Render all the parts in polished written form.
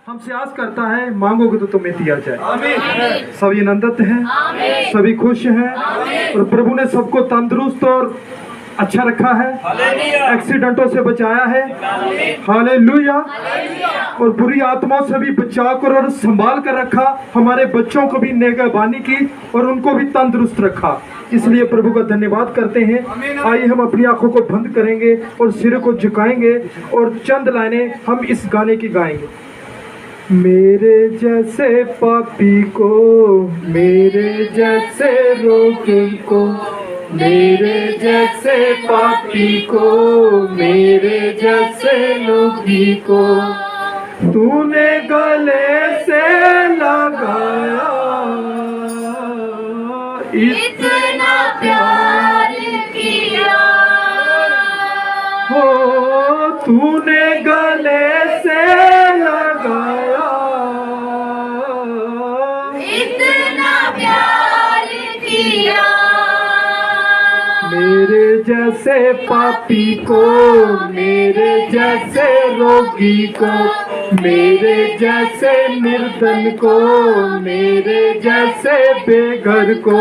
हमसे आस करता है, मांगोगे तो तुम्हें दिया जाए। आमीन। सभी आनंदित हैं, सभी खुश हैं और प्रभु ने सबको तंदुरुस्त और अच्छा रखा है, एक्सीडेंटों से बचाया है। हालेलुया। और बुरी आत्माओं से भी बचा कर और संभाल कर रखा, हमारे बच्चों को भी निगहबानी की और उनको भी तंदुरुस्त रखा। इसलिए प्रभु का धन्यवाद करते हैं। आइए हम अपनी आंखों को बंद करेंगे और सिर को झुकाएंगे और चंद लाइनें हम इस गाने की गाएंगे। मेरे जैसे पापी को, मेरे जैसे रोगी को, मेरे जैसे पापी को, मेरे जैसे रोगी को तूने गले से लगाया, इतना प्यार किया हो तूने गले से लगाया, इतना प्यार किया मेरे जैसे पापी को, मेरे जैसे रोगी को, मेरे जैसे निर्धन को, मेरे जैसे बेघर को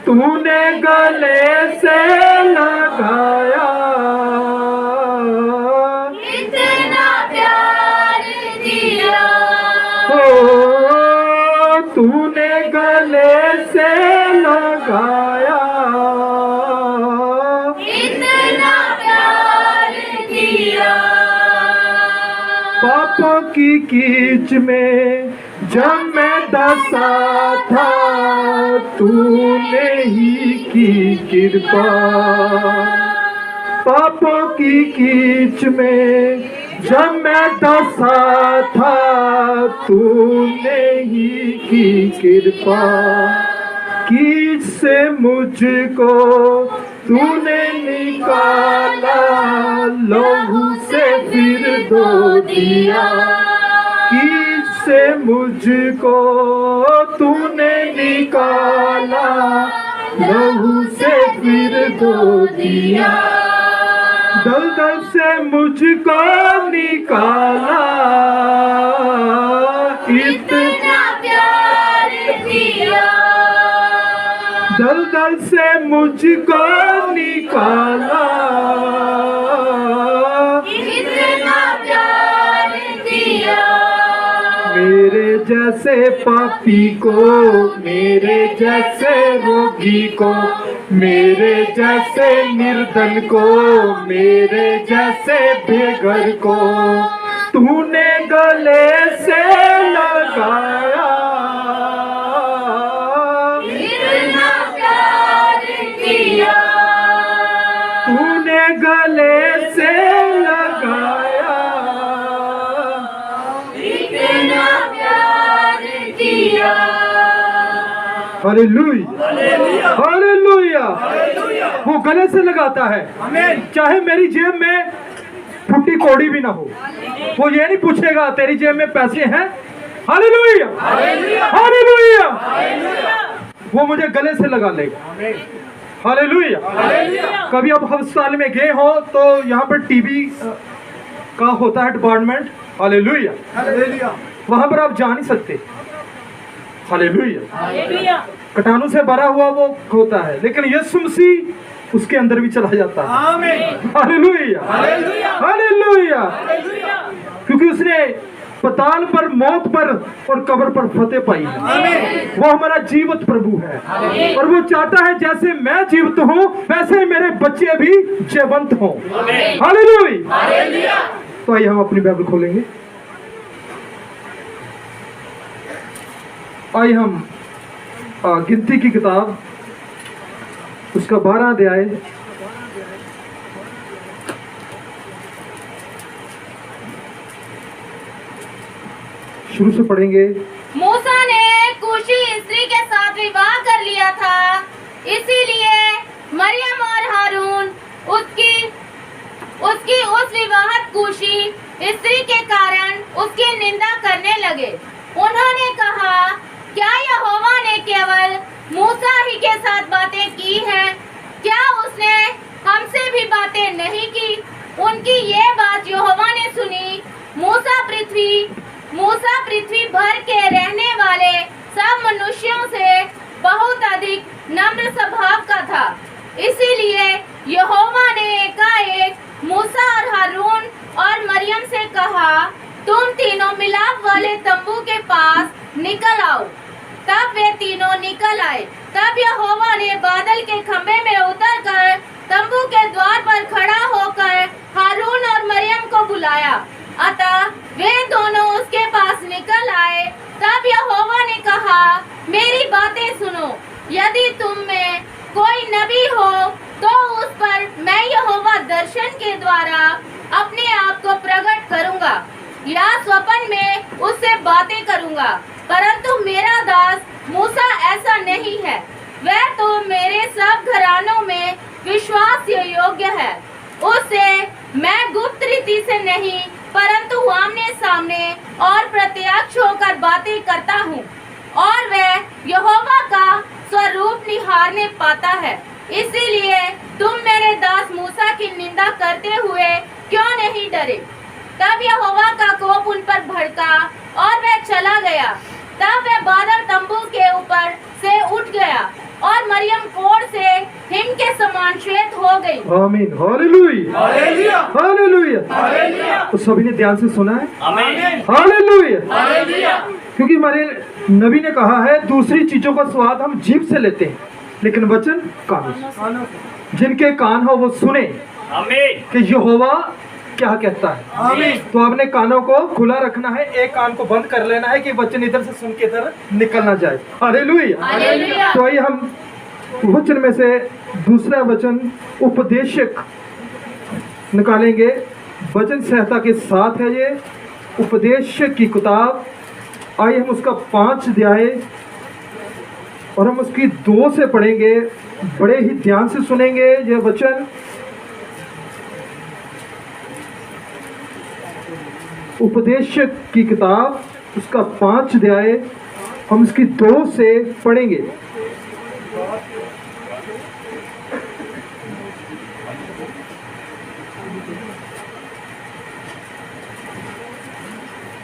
तूने गले से लगाया, इतना प्यार किया हो तूने गले से लगाया, इतना प्यार किया पापों की कीच में जब मैं दसा था, तूने ही की कृपा। पापों की कीच में जब मैं दसा था, तूने ही की कृपा। कीच से मुझको तूने निकाला, लहू से फिर धो दिया। कीच से मुझको तूने निकाला, लहू से फिर धो दिया। दलदल से मुझको निकाला, इतना प्यार किया दलदल से मुझको निकाला, इतना प्यार किया मेरे जैसे पापी को, मेरे जैसे रोगी को, मेरे जैसे निर्धन को, मेरे जैसे बेघर को तूने गले से लगाया, इतना प्यार किया तूने गले से लगाया, इतना प्यार किया हालेलुया हालेलुया। वो गले से लगाता है, चाहे मेरी जेब में फुट्टी कौड़ी भी ना हो, वो ये नहीं पूछेगा तेरी जेब में पैसे हैं। Hallelujah hallelujah. वो मुझे गले से लगा लेगा। हालेलुया। कभी आप अस्पताल में गए हो तो यहाँ पर टीबी का होता है डिपार्टमेंट। हालेलुया। वहां पर आप जा नहीं सकते। हालेलुया। कीटाणु से भरा हुआ वो होता है, लेकिन यीशु मसीह उसके अंदर भी चला जाता है। Hallelujah hallelujah. क्योंकि उसने पताल पर, मौत पर और कब्र पर फतेह पाई है। वो हमारा जीवित प्रभु है और वो चाहता है जैसे मैं जीवित हूँ वैसे ही मेरे बच्चे भी जीवंत हों। हालेलुया। तो आइए हम अपनी बाइबल खोलेंगे। आइए हम गिनती की किताब उसका 12 अध्याय शुरू से पढ़ेंगे। मूसा ने कूशी स्त्री के साथ विवाह कर लिया था, इसीलिए मरियम और हारून उसकी उस विवाहित कूशी स्त्री के कारण उसकी निंदा करने लगे। उन्होंने कहा, क्या यहोवा ने केवल मूसा ही के साथ बातें की हैं? क्या उसने हमसे भी बातें नहीं की? उनकी ये बात यहोवा ने सुनी। मूसा इसीलिए यहोवा ने एकाएक मूसा और हारून और मरियम से कहा, तुम तीनों मिलाप वाले तंबू के पास निकल आओ। तब वे तीनों निकल आए। तब यहोवा ने बादल के खंभे में उतरकर तंबू के द्वार पर खड़ा होकर हारून और मरियम को बुलाया। अतः वे दोनों उसके पास निकल आए। तब यहोवा ने कहा, मेरी बातें सुनो। यदि तुम में कोई नबी हो तो उस पर मैं यहोवा दर्शन के द्वारा अपने आप को प्रकट करूंगा या स्वप्न में उससे बातें करूंगा। परंतु मेरा दास मूसा ऐसा नहीं है। वह तो मेरे सब घरानों में विश्वास योग्य है। उससे मैं गुप्त रीति से नहीं परंतु आमने सामने और प्रत्यक्ष होकर बातें करता हूँ, और वह यहोवा का स्वरूप निहारने पाता है। इसीलिए तुम मेरे दास मूसा की निंदा करते हुए क्यों नहीं डरे? तब यहोवा का कोप उन पर भड़का और वह चला गया। तब वह बादल तंबू के ऊपर से उठ गया और मरियम कोढ़ से हिम के समान श्वेत हो गई। आमीन, हालेलुया, हालेलुया, हालेलुया। हालेलुया। तो सभी ने ध्यान से सुना है? आमीन, हालेलुया। हालेलुया। क्योंकि हमारे नबी ने कहा है, दूसरी चीजों का स्वाद हम जीभ से लेते हैं, लेकिन वचन कानों से। जिनके कान हो वो सुने आमीन, कि यहोवा क्या कहता है। आमीन। तो आपने कानों को खुला रखना है, एक कान को बंद कर लेना है कि वचन इधर से सुन के इधर निकल ना जाए। हालेलुया। हालेलुया। तो आइए हम वचन में से दूसरा वचन उपदेशक निकालेंगे। वचन संहिता के साथ है ये उपदेशक की किताब। आइए हम उसका 5 अध्याय और हम उसकी 2 से पढ़ेंगे। बड़े ही ध्यान से सुनेंगे ये वचन। उपदेशक की किताब उसका 5 अध्याय हम इसकी 2 से पढ़ेंगे।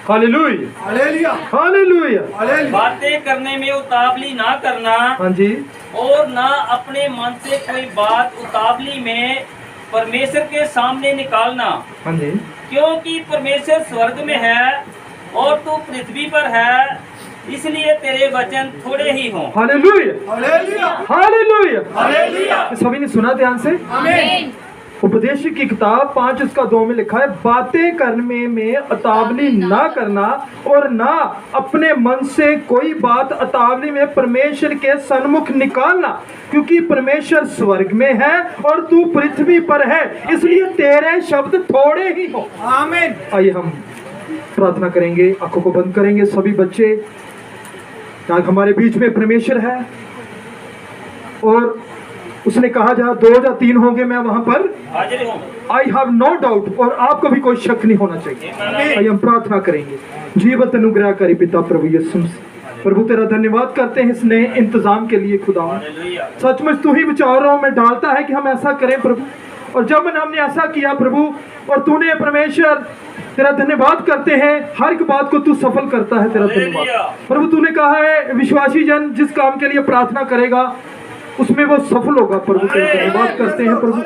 Hallelujah, hallelujah, hallelujah. हालेलुया। बातें करने में उतावली ना करना हाँ जी, और ना अपने मन से कोई बात उतावली में परमेश्वर के सामने निकालना, हाँ जी, क्योंकि परमेश्वर स्वर्ग में है और तू पृथ्वी पर है, इसलिए तेरे वचन थोड़े ही हों। Hallelujah, hallelujah, hallelujah. हालेलुया। सभी ने सुना ध्यान से? आमीन। उपदेशक की किताब 5 उसका 2 में लिखा है, बातें करने में अतावली ना करना और ना अपने मन से कोई बात अतावली में परमेश्वर के सन्मुख निकालना, क्योंकि परमेश्वर स्वर्ग में है और तू पृथ्वी पर है, इसलिए तेरे शब्द थोड़े ही हो। आमीन। आइए हम प्रार्थना करेंगे, आंखों को बंद करेंगे सभी बच्चे। आज हमारे बीच में परमेश्वर है और उसने कहा जहाँ 2 या 3 होंगे मैं वहां पर हाजिर हूँ। आई हैव नो डाउट, और आपको भी कोई शक नहीं होना चाहिए। आइए हम प्रार्थना करेंगे। जीवत अनुग्रहकारी पिता प्रभु यीशु मसीह, प्रभु तेरा धन्यवाद करते हैं इस नए इंतजाम के लिए। खुदा हालेलुया। सचमुच तू ही विचारों में डालता है कि हम ऐसा करें प्रभु, और जब हमने ऐसा किया प्रभु और तूने परमेश्वर तेरा धन्यवाद करते हैं, हर एक बात को तू सफल करता है। तेरा धन्यवाद प्रभु। तूने कहा है विश्वासी जन जिस काम के लिए प्रार्थना करेगा उसमें वो सफल होगा प्रभु। तेरा धन्यवाद करते हैं प्रभु,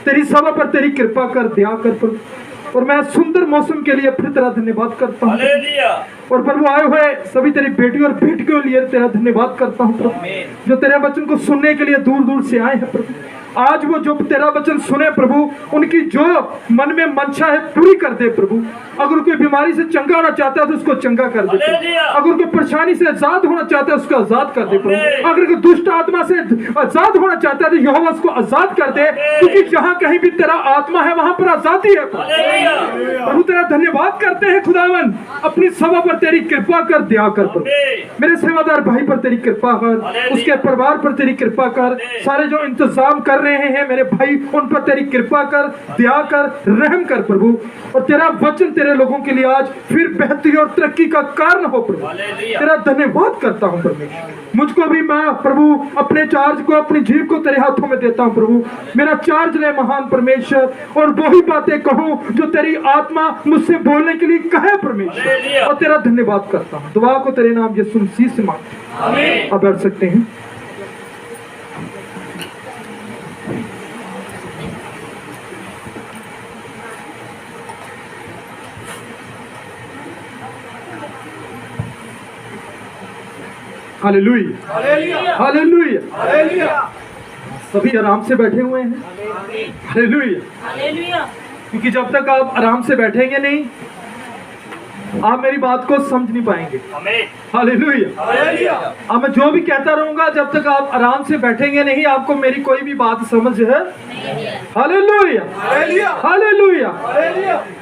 तेरी सभा पर तेरी कृपा कर, दया कर प्रभु। और मैं सुंदर मौसम के लिए फिर तेरा धन्यवाद करता हूँ। हालेलुया। और प्रभु आए हुए सभी तेरी बेटी और बेटी के लिए तेरा धन्यवाद करता हूँ प्रभु, आमीन। जो तेरे वचन को सुनने के लिए दूर दूर से आए हैं प्रभु। आज वो जो तेरा वचन सुने प्रभु, उनकी जो मन में मंशा है पूरी कर दे प्रभु। अगर कोई बीमारी से चंगा होना चाहता है तो उसको चंगा कर दे प्रभु। अगर कोई परेशानी से आजाद होना चाहता है उसको आजाद कर दे प्रभु। अगर कोई दुष्ट आत्मा से आजाद होना चाहता है तो यहोवा उसको आजाद कर दे, क्योंकि जहाँ कहीं भी तेरा आत्मा है वहां पर आजादी है प्रभु। प्रभु तेरा धन्यवाद करते हैं खुदावन, अपनी सभा पर तेरी कृपा कर, दया कर प्रभु। मेरे सेवादार भाई पर तेरी कृपा कर, उसके परिवार पर तेरी कृपा कर, सारे जो इंतजाम कर रहे हैं मेरे भाई उन पर तेरी कृपा कर, दया कर, रहम कर प्रभु। और तेरा वचन तेरे लोगों के लिए आज फिर बेहतरी और तरक्की का कारण हो प्रभु। तेरा धन्यवाद करता हूँ परमेश्वर। मुझको भी मैं प्रभु अपने चार्ज को, अपनी जीव को तेरे हाथों में देता हूँ प्रभु। मेरा चार्ज ले महान परमेश्वर, और वही बातें कहूँ जो तेरी आत्मा मुझसे बोलने के लिए कहे परमेश्वर। और तेरा धन्यवाद करता हूँ। दुआ को तेरे नाम यीशु मसीह से मांगते हैं। आप बैठ सकते हैं। Hallelujah, hallelujah. सभी आराम से बैठे हुए हैं। हालेलुया। क्योंकि जब तक आप आराम से बैठेंगे नहीं, आप मेरी बात को समझ नहीं पाएंगे। हालेलुया। अब मैं जो भी कहता रहूंगा, जब तक आप आराम से बैठेंगे नहीं, आपको मेरी कोई भी बात समझ है। हालेलुया।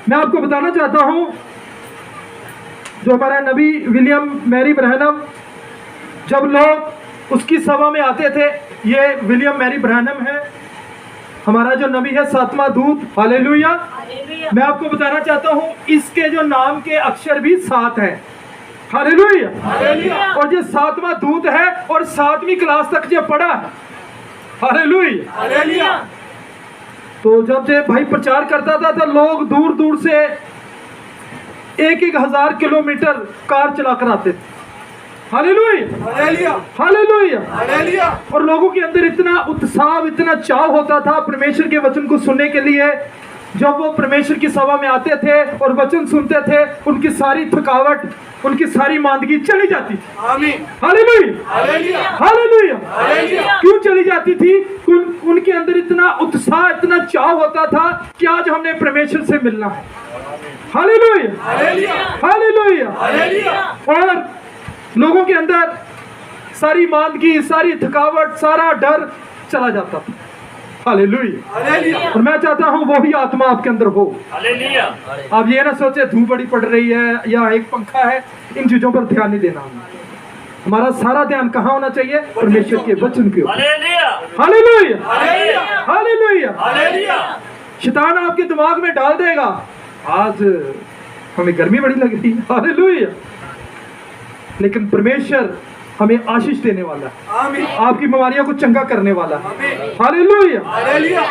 मैं आपको बताना चाहता हूं, जो हमारा नबी विलियम मैरी ब्रैनम, जब लोग उसकी सभा में आते थे, ये विलियम मैरी ब्रैनम है, हमारा जो नबी है, 7वां दूत। हालेलुया। मैं आपको बताना चाहता हूं, इसके जो नाम के अक्षर भी 7 हैं। हालेलुया। और ये 7वां दूत है और 7वीं क्लास तक ये पढ़ा है। हालेलुया। तो जब ये भाई प्रचार करता था तो लोग दूर दूर से 1,000 किलोमीटर कार चला कर आते थे। हालेलुया। और लोगों के अंदर इतना उत्साह, इतना चाव होता था परमेश्वर के वचन को सुनने के लिए। जब वो परमेश्वर की सभा में आते थे और वचन सुनते थे, उनकी सारी थकावट, उनकी सारी मांदगी चली जाती थी। आमीन। हालेलुया। क्यों चली जाती थी? उनके अंदर इतना उत्साह, इतना चाव होता था कि आज हमने परमेश्वर से मिलना है। हालेलुया। और लोगों के अंदर सारी मांदगी, सारी थकावट, सारा डर चला जाता था। हालेलुया। और मैं चाहता हूं वो भी आत्मा आपके अंदर हो। हालेलुया। आप ये ना सोचे धूप बड़ी पड़ रही है या एक पंखा है, इन चीजों पर ध्यान नहीं देना। हमारा सारा ध्यान कहाँ होना चाहिए? परमेश्वर के वचन के ऊपर। हालेलुया। शैतान आपके दिमाग में डाल देगा, आज हमें गर्मी बड़ी लग रही है। हालेलुया। लेकिन परमेश्वर हमें आशीष देने वाला है, आपकी बीमारियों को चंगा करने वाला है। हालेलुया।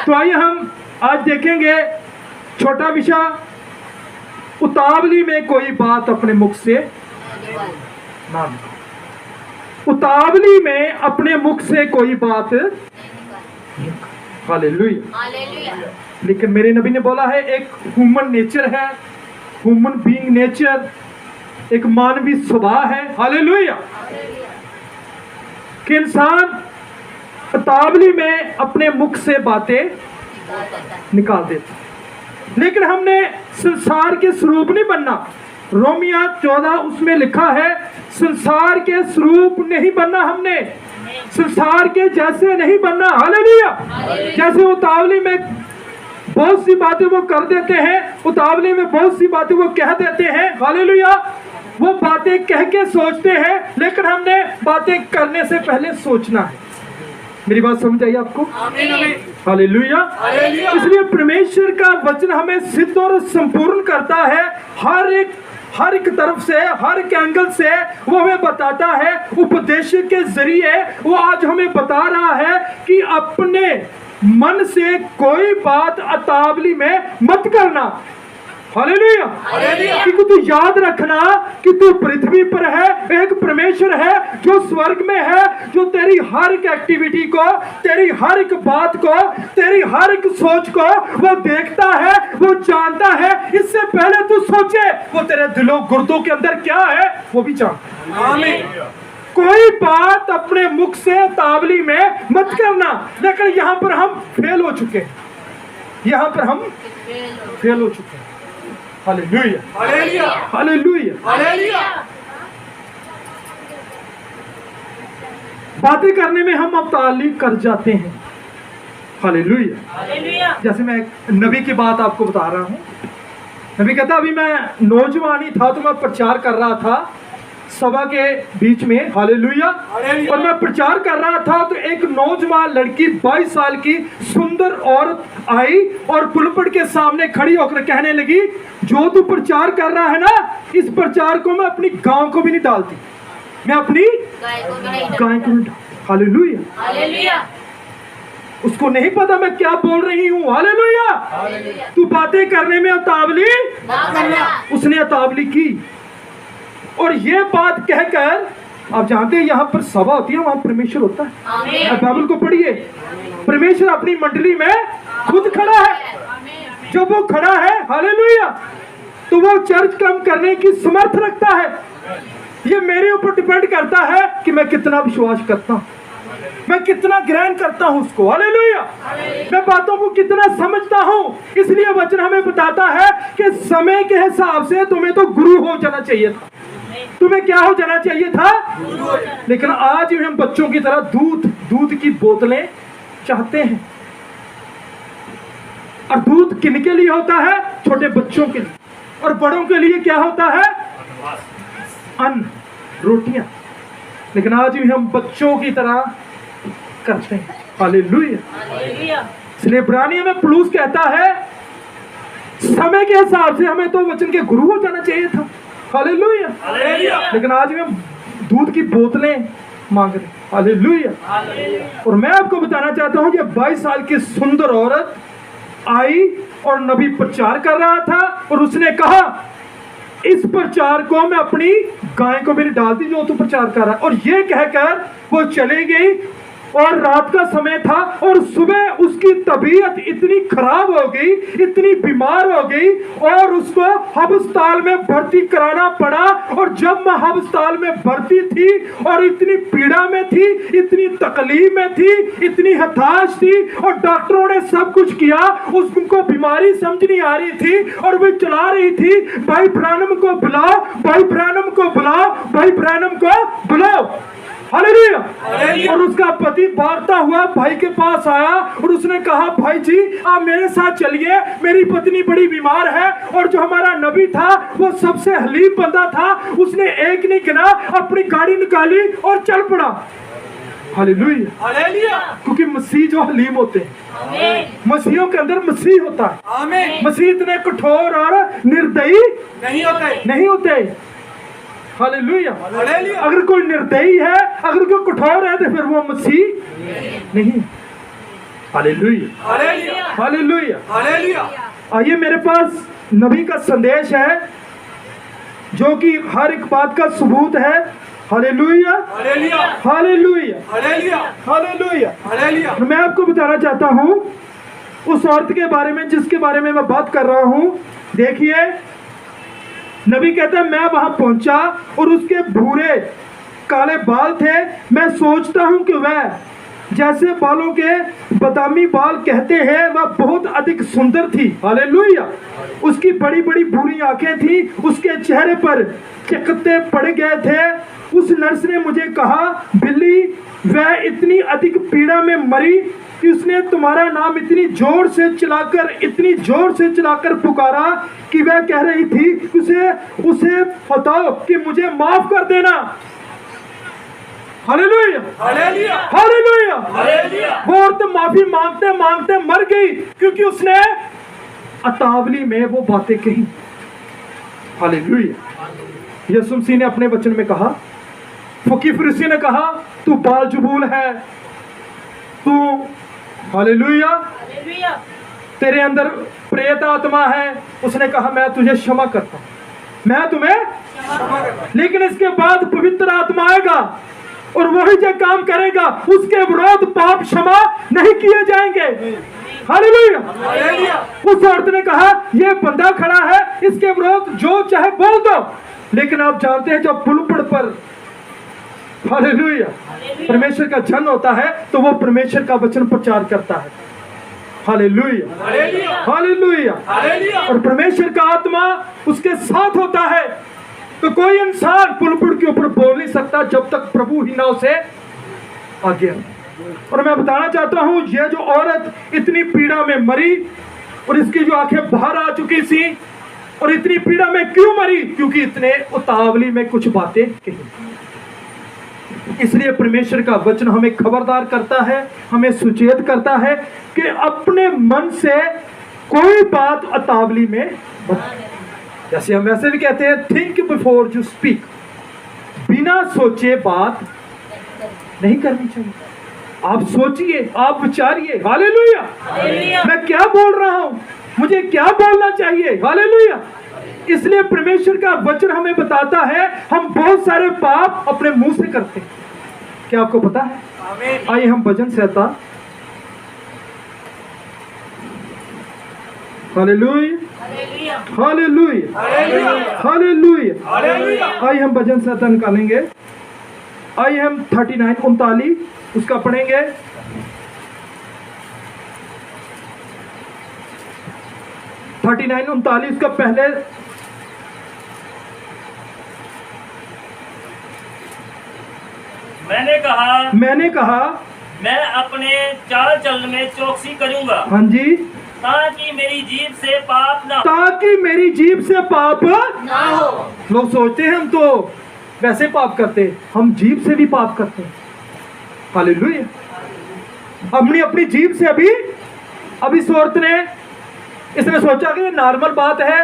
तो आइए हम आज देखेंगे छोटा विषय, उतावली में कोई बात अपने मुख से ना निकालो। उतावली में अपने मुख से कोई बात। हालेलुया। लेकिन मेरे नबी ने बोला है, एक ह्यूमन नेचर है, ह्यूमन बीइंग नेचर, एक मानवीय स्वभाव है। हालेलुया। कि इंसान उतावली में अपने मुख से बातें निकाल देता, लेकिन हमने संसार के स्वरूप नहीं बनना। रोमिया 14 उसमें लिखा है, संसार के स्वरूप नहीं बनना, हमने संसार के जैसे नहीं बनना। हालेलुया। जैसे उतावली में बहुत सी बातें वो कर देते हैं, उतावली में बहुत सी बातें वो कह देते हैं। हालेलुया। वो बातें कह के सोचते हैं, लेकिन हमने बातें करने से पहले सोचना है। मेरी बात समझ आई आपको? हालेलुया। इसलिए परमेश्वर का वचन हमें सिद्ध और संपूर्ण करता है। हर एक तरफ से, हर एक एंगल से वो हमें बताता है। उपदेश के जरिए वो आज हमें बता रहा है कि अपने मन से कोई बात उतावली में मत करना। हालेलुया। क्योंकि तू याद रखना कि तू पृथ्वी पर है, एक परमेश्वर है जो स्वर्ग में है, जो तेरी हर एक एक्टिविटी को, तेरी हर एक बात को, तेरी हर एक सोच को वो देखता है, वो जानता है। इससे पहले तू सोचे वो तेरे दिलों गुर्दों के अंदर क्या है, वो भी जानता है। आमीन। कोई बात अपने मुख से उतावली में मत करना। लेकिन यहाँ पर हम फेल हो चुके हैं, यहाँ पर हम फेल हो चुके हैं। हालेलुया। बातें करने में हम अब ताल्लुक कर जाते हैं। हालेलुया। जैसे मैं नबी की बात आपको बता रहा हूँ। नबी कहता, अभी मैं नौजवान ही था तो मैं प्रचार कर रहा था सभा के बीच में। हालेलुया। और मैं प्रचार कर रहा था तो एक नौजवान लड़की 22 साल की सुंदर औरत आई और पुलपट के सामने खड़ी होकर कहने लगी, जो तू प्रचार कर रहा है ना, इस प्रचार को मैं अपनी गांव को भी नहीं डालती, मैं अपनी गाय को भी नहीं डालती। हालेलुया। उसको नहीं पता मैं क्या बोल रही हूँ। हालेलुया। तू बातें करने में उतावली ना करना। उसने उतावली की और ये बात कहकर, आप जानते हैं यहाँ पर सभा होती है, वहां परमेश्वर होता है। आप बाइबल को पढ़िए, परमेश्वर अपनी मंडली में खुद खड़ा है। जब वो खड़ा है, हालेलुया, तो वो चर्च काम करने की समर्थ रखता है। ये मेरे ऊपर डिपेंड करता है कि मैं कितना विश्वास करता हूँ, मैं कितना ग्रहण करता हूँ उसको। हालेलुया। मैं बातों को कितना समझता हूँ। इसलिए वचन हमें बताता है कि समय के हिसाब से तुम्हें तो गुरु हो जाना चाहिए था। तुम्हें क्या हो जाना चाहिए था? लेकिन आज भी हम बच्चों की तरह दूध की बोतलें चाहते हैं। और दूध किनके लिए होता है? छोटे बच्चों के लिए। और बड़ों के लिए क्या होता है? अन्न, रोटियां। लेकिन आज भी हम बच्चों की तरह करते हैं। हालेलुया। इसलिए इब्रानियों में पौलुस कहता है समय के हिसाब से हमें तो वचन के गुरु हो जाना चाहिए था। हालेलुया। लेकिन आज भी हम दूध की बोतलें मांग रहे हैं। हालेलुया। और मैं आपको बताना चाहता हूं, ये 22 साल की सुंदर औरत आई और नबी प्रचार कर रहा था और उसने कहा इस प्रचार को मैं अपनी गाय को मेरी डाल दी जो तू प्रचार कर रहा है। और ये कहकर वो चली गई और रात का समय था और सुबह उसकी तबीयत इतनी खराब हो गई, इतनी बीमार हो गई और उसको अस्पताल में भर्ती कराना पड़ा। और जब मैं अस्पताल में भर्ती थी और इतनी पीड़ा में थी, इतनी तकलीफ में थी, इतनी हताश थी और डॉक्टरों ने सब कुछ किया, उसको बीमारी समझ नहीं आ रही थी और वो चला रही थी भाई ब्रानम को बुलाओ, भाई ब्रानम को बुलाओ, भाई ब्रानम को बुलाओ। हालेलुया। और उसका पति भागता हुआ भाई के पास आया और उसने कहा भाई जी आप मेरे साथ चलिए, मेरी पत्नी बड़ी बीमार है। और जो हमारा नबी था वो सबसे हलीम बंदा था, उसने एक नहीं गिना, अपनी गाड़ी निकाली और चल पड़ा। हालेलुया। क्योंकि मसीह जो हलीम होते हैं, मसीहों के अंदर मसीह होता है। मसीह इतने कठोर और निर्दयी नहीं होते। हालेलुया। अगर कोई निर्दयी है, अगर कोई कठोर है तो फिर वो मसीह नहीं। हालेलुया। आइए मेरे पास नबी का संदेश है जो कि हर एक बात का सबूत है। हालेलुया। हालेलुया। मैं आपको बताना चाहता हूँ उस औरत के बारे में जिसके बारे में मैं बात कर रहा हूँ। देखिए नबी कहता है मैं वहां पहुंचा और उसके भूरे काले बाल थे। मैं सोचता हूं कि वह जैसे बालों के बादामी बाल कहते हैं वह बहुत अधिक सुंदर थी। हालेलुया। उसकी बड़ी बड़ी भूरी आंखें थी, उसके चेहरे पर चकत्ते पड़ गए थे। उस नर्स ने मुझे कहा बिल्ली वह इतनी अधिक पीड़ा में मरी कि उसने तुम्हारा नाम इतनी जोर से चलाकर पुकारा कि वह कह रही थी उसे बताओ कि मुझे माफ कर देना। हालेलुया। वो औरत माफी मांगते मांगते मर गई क्योंकि उसने अतावली में वो बातें कही। हालेलुया। यीशु मसीह ने अपने वचन में कहा, फकीर फरीसी ने कहा तू बालजुबूल है, तू हालेलुया तेरे अंदर प्रेत आत्मा है। उसने कहा मैं तुझे क्षमा करता हूं, मैं तुम्हें। लेकिन इसके बाद पवित्र आत्मा आएगा और वही जो काम करेगा उसके विरोध पाप क्षमा नहीं किए जाएंगे। हालेलुया। उस औरत ने कहा ये बंदा खड़ा है, इसके विरोध जो चाहे बोल दो। लेकिन आप जानते हैं जब पुलपड़ पर हालेलुया परमेश्वर का जन होता है तो वो परमेश्वर का वचन प्रचार करता है। हालेलुया। और परमेश्वर का आत्मा उसके साथ होता है। तो कोई इंसान पुलपड़ के ऊपर बोल नहीं सकता जब तक प्रभु ही ना उसे आगे। और मैं बताना चाहता हूं ये जो औरत इतनी पीड़ा में मरी और इसकी जो आंखें बाहर आ चुकी थी और इतनी पीड़ा में क्यों मरी? क्योंकि इतने उतावली में कुछ बातें कही। इसलिए परमेश्वर का वचन हमें खबरदार करता है, हमें सुचेत करता है कि अपने मन से कोई बात अतावली में जैसे हम वैसे भी कहते हैं थिंक बिफोर यू स्पीक। बिना सोचे बात नहीं करनी चाहिए। आप सोचिए, आप विचारिए। हालेलुया। मैं क्या बोल रहा हूं, मुझे क्या बोलना चाहिए। हालेलुया। इसलिए परमेश्वर का वचन हमें बताता है हम बहुत सारे पाप अपने मुंह से करते हैं। क्या आपको पता है? आइए हम भजन सहता हालेलुया हालेलुया हालेलुया। आइए हम भजन संहिता निकालेंगे। आइए हम 39 उसका पढ़ेंगे। उसका पहले मैंने कहा मैं अपने चाल चलन में चौकसी करूंगा हाँ जी, ताकि मेरी जीभ से पाप ना हो। ताकि मेरी जीभ से पाप ना हो। लोग सोचते हैं हम तो वैसे पाप करते हैं, हम जीभ से भी पाप करते हैं। हालेलुया। हमने अपनी जीभ से अभी इस औरत ने इसने सोचा कि ये नॉर्मल बात है,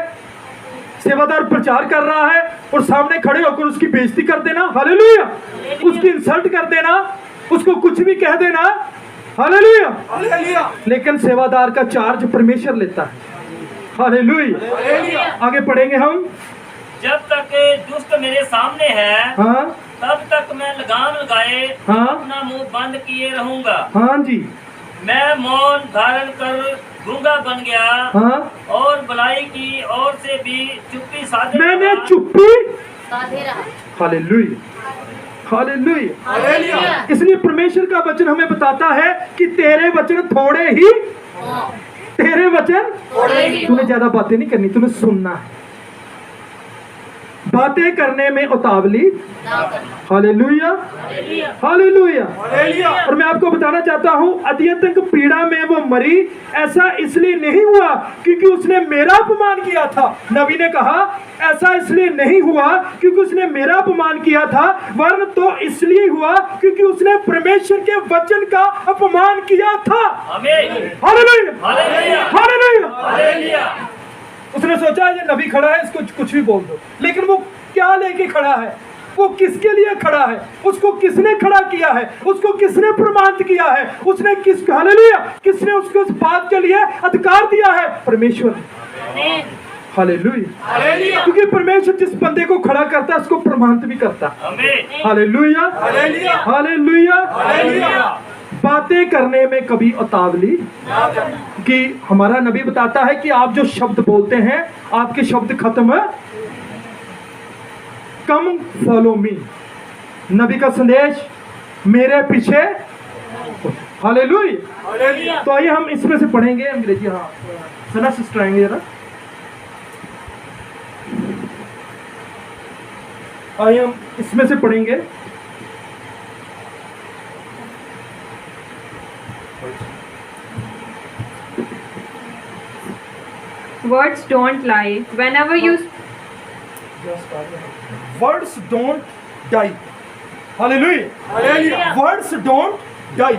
सेवादार प्रचार कर रहा है और सामने खड़े होकर उसकी बेइज्जती कर देना। हालेलुया। उसकी इंसल्ट कर देना, उसको कुछ भी कह देना। हालेलुया। लेकिन सेवादार का चार्ज परमेश्वर लेता है। हालेलुया। आगे पढ़ेंगे हम। जब तक दुष्ट मेरे सामने है हाँ तब तक मैं लगाम लगाए हाँ। अपना मुंह बंद किए रहूंगा। हाँ जी मैं मौन धारण कर गूंगा बन गया हाँ। और भलाई की ओर से भी चुप्पी साधे मैंने रहा। चुप्पी। साधे रहा। Hallelujah hallelujah. हालेलुया। इसलिए परमेश्वर का वचन हमें बताता है कि तेरे वचन थोड़े ही, तेरे वचन थोड़े ही। तूने ज्यादा बातें नहीं करनी, तूने सुनना है। बातें करने में उतावली। ना करना। Hallelujah hallelujah. और मैं आपको बताना चाहता हूं, अत्यंत पीड़ा में वो मरी, ऐसा इसलिए नहीं हुआ क्योंकि उसने मेरा अपमान किया था। नबी ने कहा ऐसा इसलिए नहीं हुआ क्योंकि उसने मेरा अपमान किया था, वरन तो इसलिए हुआ क्योंकि उसने परमेश्वर के वचन का अपमान किया था। आमीन। Hallelujah hallelujah. हालेलुया। हालेलुया। उसने सोचा ये नबी खड़ा है, इसको कुछ भी बोल दो, लेकिन वो क्या लेके खड़ा है, वो किसके लिए खड़ा है, उसको किसने खड़ा किया है, उसको किसने प्रमाणित किया है, उसने हालेलुया किसने उसको इस बात के लिए अधिकार दिया है? परमेश्वर। हालेलुया। क्योंकि परमेश्वर जिस बंदे को खड़ा करता है उसको प्रमाणित भी करता है। आमीन। Hallelujah hallelujah. बातें करने में कभी उतावली कि हमारा नबी बताता है कि आप जो शब्द बोलते हैं आपके शब्द खत्म, कम फॉलो मी। नबी का संदेश मेरे पीछे। हालेलुया। तो आइए हम इसमें से पढ़ेंगे अंग्रेजी। हाँ सना सिस्टर आएंगे जरा। आइए हम इसमें से पढ़ेंगे। Words don't lie. Whenever you Words don't die. Hallelujah. Words don't die.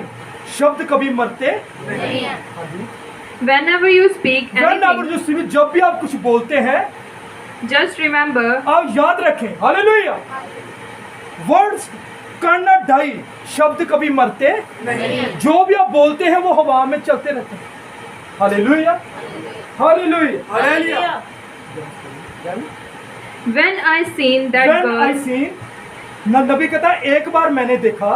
शब्द कभी मरते नहीं है। whenever you speak anything, जब भी आप कुछ बोलते हैं just remember आप याद रखें। हालेलुया। Words cannot die. शब्द कभी मरते नहीं। जो भी आप बोलते हैं वो हवा में चलते रहते हैं। Hallelujah hallelujah. when I seen that When I girl, seen, नबी कहता है एक बार मैंने देखा,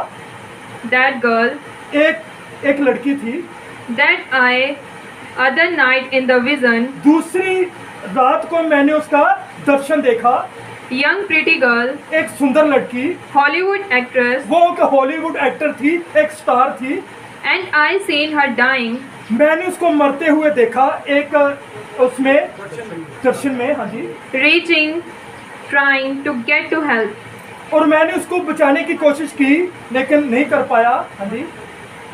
that girl एक लड़की थी, that I other night in the vision, दूसरी रात को मैंने उसका दर्शन देखा। young pretty girl, एक सुंदर लड़की, Hollywood actress, वो एक हॉलीवुड एक्टर थी, एक स्टार थी। and I seen her dying, मैंने उसको मरते हुए देखा एक उसमें दर्शन में। हाँ जी। reaching, trying to get to help. और मैंने उसको बचाने की कोशिश की लेकिन नहीं कर पाया। हाँ जी।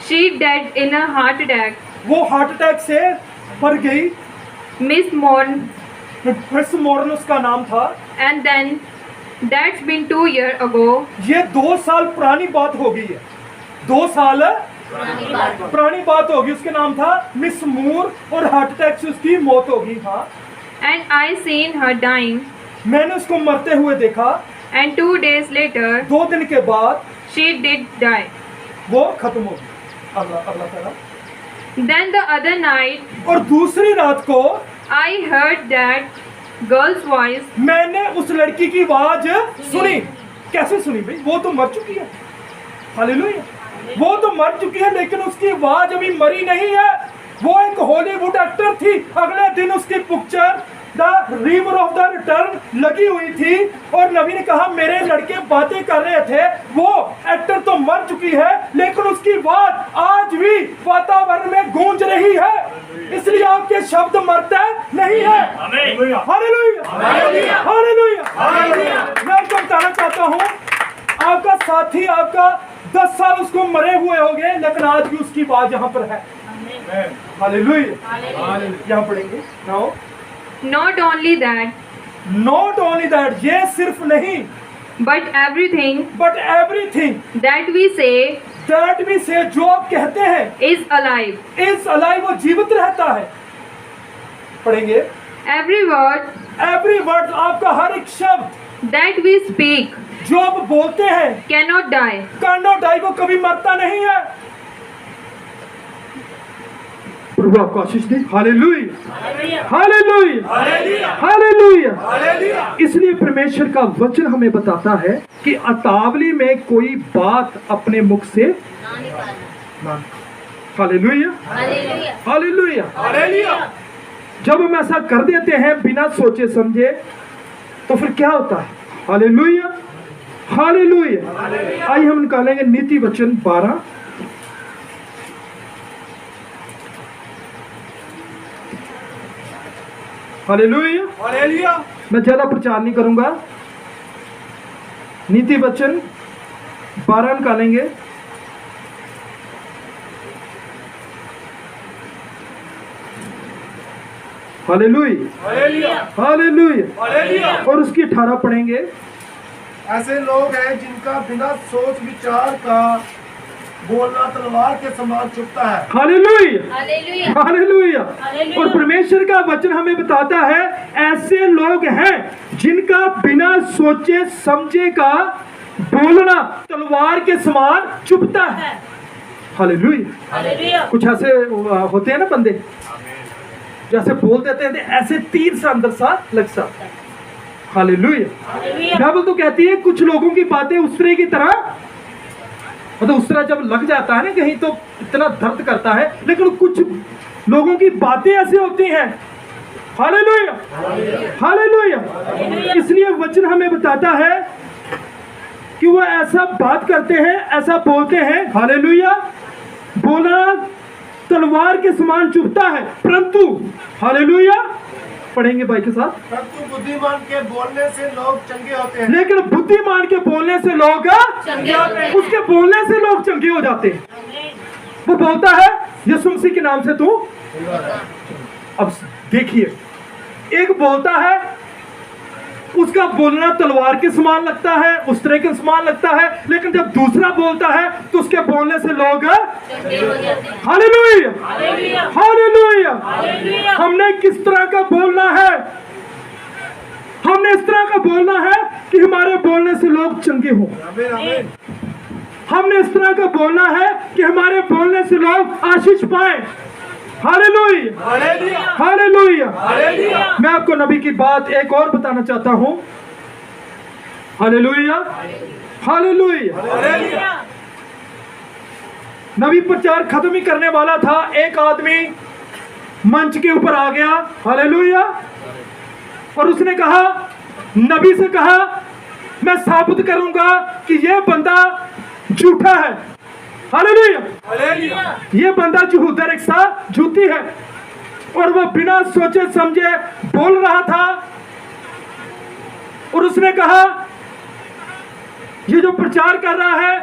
She died in a heart attack. वो हार्ट अटैक से मर गई। Miss Morn, मिस मॉर्न उसका नाम था। and then that's been 2 years ago. ये 2 साल पुरानी बात हो गई है। 2 साल पुरानी बात होगी। उसके नाम था मिस मूर और हार्ट अटैक से उसकी मौत होगी। हाँ। And I seen her dying, मैंने उसको मरते हुए देखा। and 2 days later 2 दिन के बाद she did die. वो खत्म हो गई। अगला तरह। Then the other night और दूसरी रात को I heard that girl's voice. मैंने उस लड़की की आवाज सुनी। कैसे सुनी भाई? वो तो मर चुकी है। हालेलुया। वो तो मर चुकी है लेकिन उसकी आवाज अभी मरी नहीं है। वो एक हॉलीवुड एक्टर थी। अगले दिन उसकी picture the river of the return लगी हुई थी और नबी ने कहा मेरे लड़के बातें कर रहे थे, वो एक्टर तो मर चुकी है लेकिन उसकी बात आज भी वातावरण में गूंज रही है, इसलिए आपके शब्द मरते नहीं है। Hallelujah, hallelujah, hallelujah. मैं आपको बताना चाहता हूँ, आपका साथी आपका 10 साल उसको मरे हुए हो गए लेकिन आज भी उसकी बात यहाँ पर है। हालेलुया, यहाँ पढ़ेंगे। Now Not only that, not only that, ये सिर्फ नहीं, but everything but everything that we say that we say, जो आप कहते हैं, is alive. इस अलाइव, वो जीवित रहता है। पढ़ेंगे। Every word एवरी वर्ड, आपका हर एक शब्द that we speak जो आप बोलते हैं, cannot die. कांडो डाई, वो कभी मरता नहीं है। प्रभु आपको आशीष दे। Hallelujah, hallelujah, hallelujah. इसलिए परमेश्वर का वचन हमें बताता है कि अतावली में कोई बात अपने मुख से ना। Hallelujah, hallelujah. जब हम ऐसा कर देते हैं बिना सोचे समझे तो फिर क्या होता है? Hallelujah, hallelujah. आइए हम निकालेंगे नीति वचन 12। Hallelujah, hallelujah. मैं ज्यादा प्रचार नहीं करूंगा, नीति वचन 12 निकालेंगे। Hallelujah, hallelujah. और उसकी 18 पढ़ेंगे। ऐसे लोग हैं जिनका बिना सोच विचार का बोलना तलवार के समान चुभता है। Hallelujah, hallelujah, hallelujah. हालेलुया। और परमेश्वर का वचन हमें बताता है ऐसे लोग हैं जिनका बिना सोचे समझे का बोलना तलवार के समान चुभता है। हालेलुया। हालेलुया। कुछ ऐसे होते हैं ना बंदे, जैसे बोल देते हैं ऐसे तीर सा अंदर सा लग सा। हालेलुया। बाइबल तो कहती है कुछ लोगों की बातें उसरे की तरह, मतलब उसरा जब लग जाता है ना कहीं तो इतना दर्द करता है, लेकिन कुछ लोगों की बातें ऐसी होती हैं। Hallelujah, hallelujah. इसलिए वचन हमें बताता है कि वो ऐसा बात करते हैं, ऐसा बोलते हैं। हालेलुया। बोलना तलवार के समान चुभता है, परंतु हालेलुया, पढ़ेंगे भाई के साथ। परंतु बुद्धिमान के बोलने से लोग चंगे होते हैं। लेकिन बुद्धिमान के बोलने से लोग चंगे होते हैं। उसके बोलने से लोग चंगे हो जाते हैं। वो बोलता है यीशु मसीह के नाम से तू। अब देखिए, एक बोलता है उसका बोलना तलवार के समान लगता है, उस तरह के समान लगता है, लेकिन जब दूसरा बोलता है तो उसके बोलने से लोग चंगे हो जाते हैं। Hallelujah, hallelujah, hallelujah. हालेलुया। हमने किस तरह का बोलना है? हमने इस तरह का बोलना है कि हमारे बोलने से लोग चंगे हों। आमीन, आमीन। हमने इस तरह का बोलना है कि हमारे बोलने से लोग आशीष पाए। Hallelujah, hallelujah, hallelujah. हालेलुया। मैं आपको नबी की बात एक और बताना चाहता हूं। Hallelujah, hallelujah. हालेलुया। नबी प्रचार खत्म ही करने वाला था, एक आदमी मंच के ऊपर आ गया। हालेलुया। और उसने कहा, नबी से कहा, मैं साबित करूंगा कि यह बंदा झूठा है। Hallelujah, hallelujah. ये बंदा यहूदा रिक्शा झूठी है। और वो बिना सोचे समझे बोल रहा था। और उसने कहा ये जो प्रचार कर रहा है,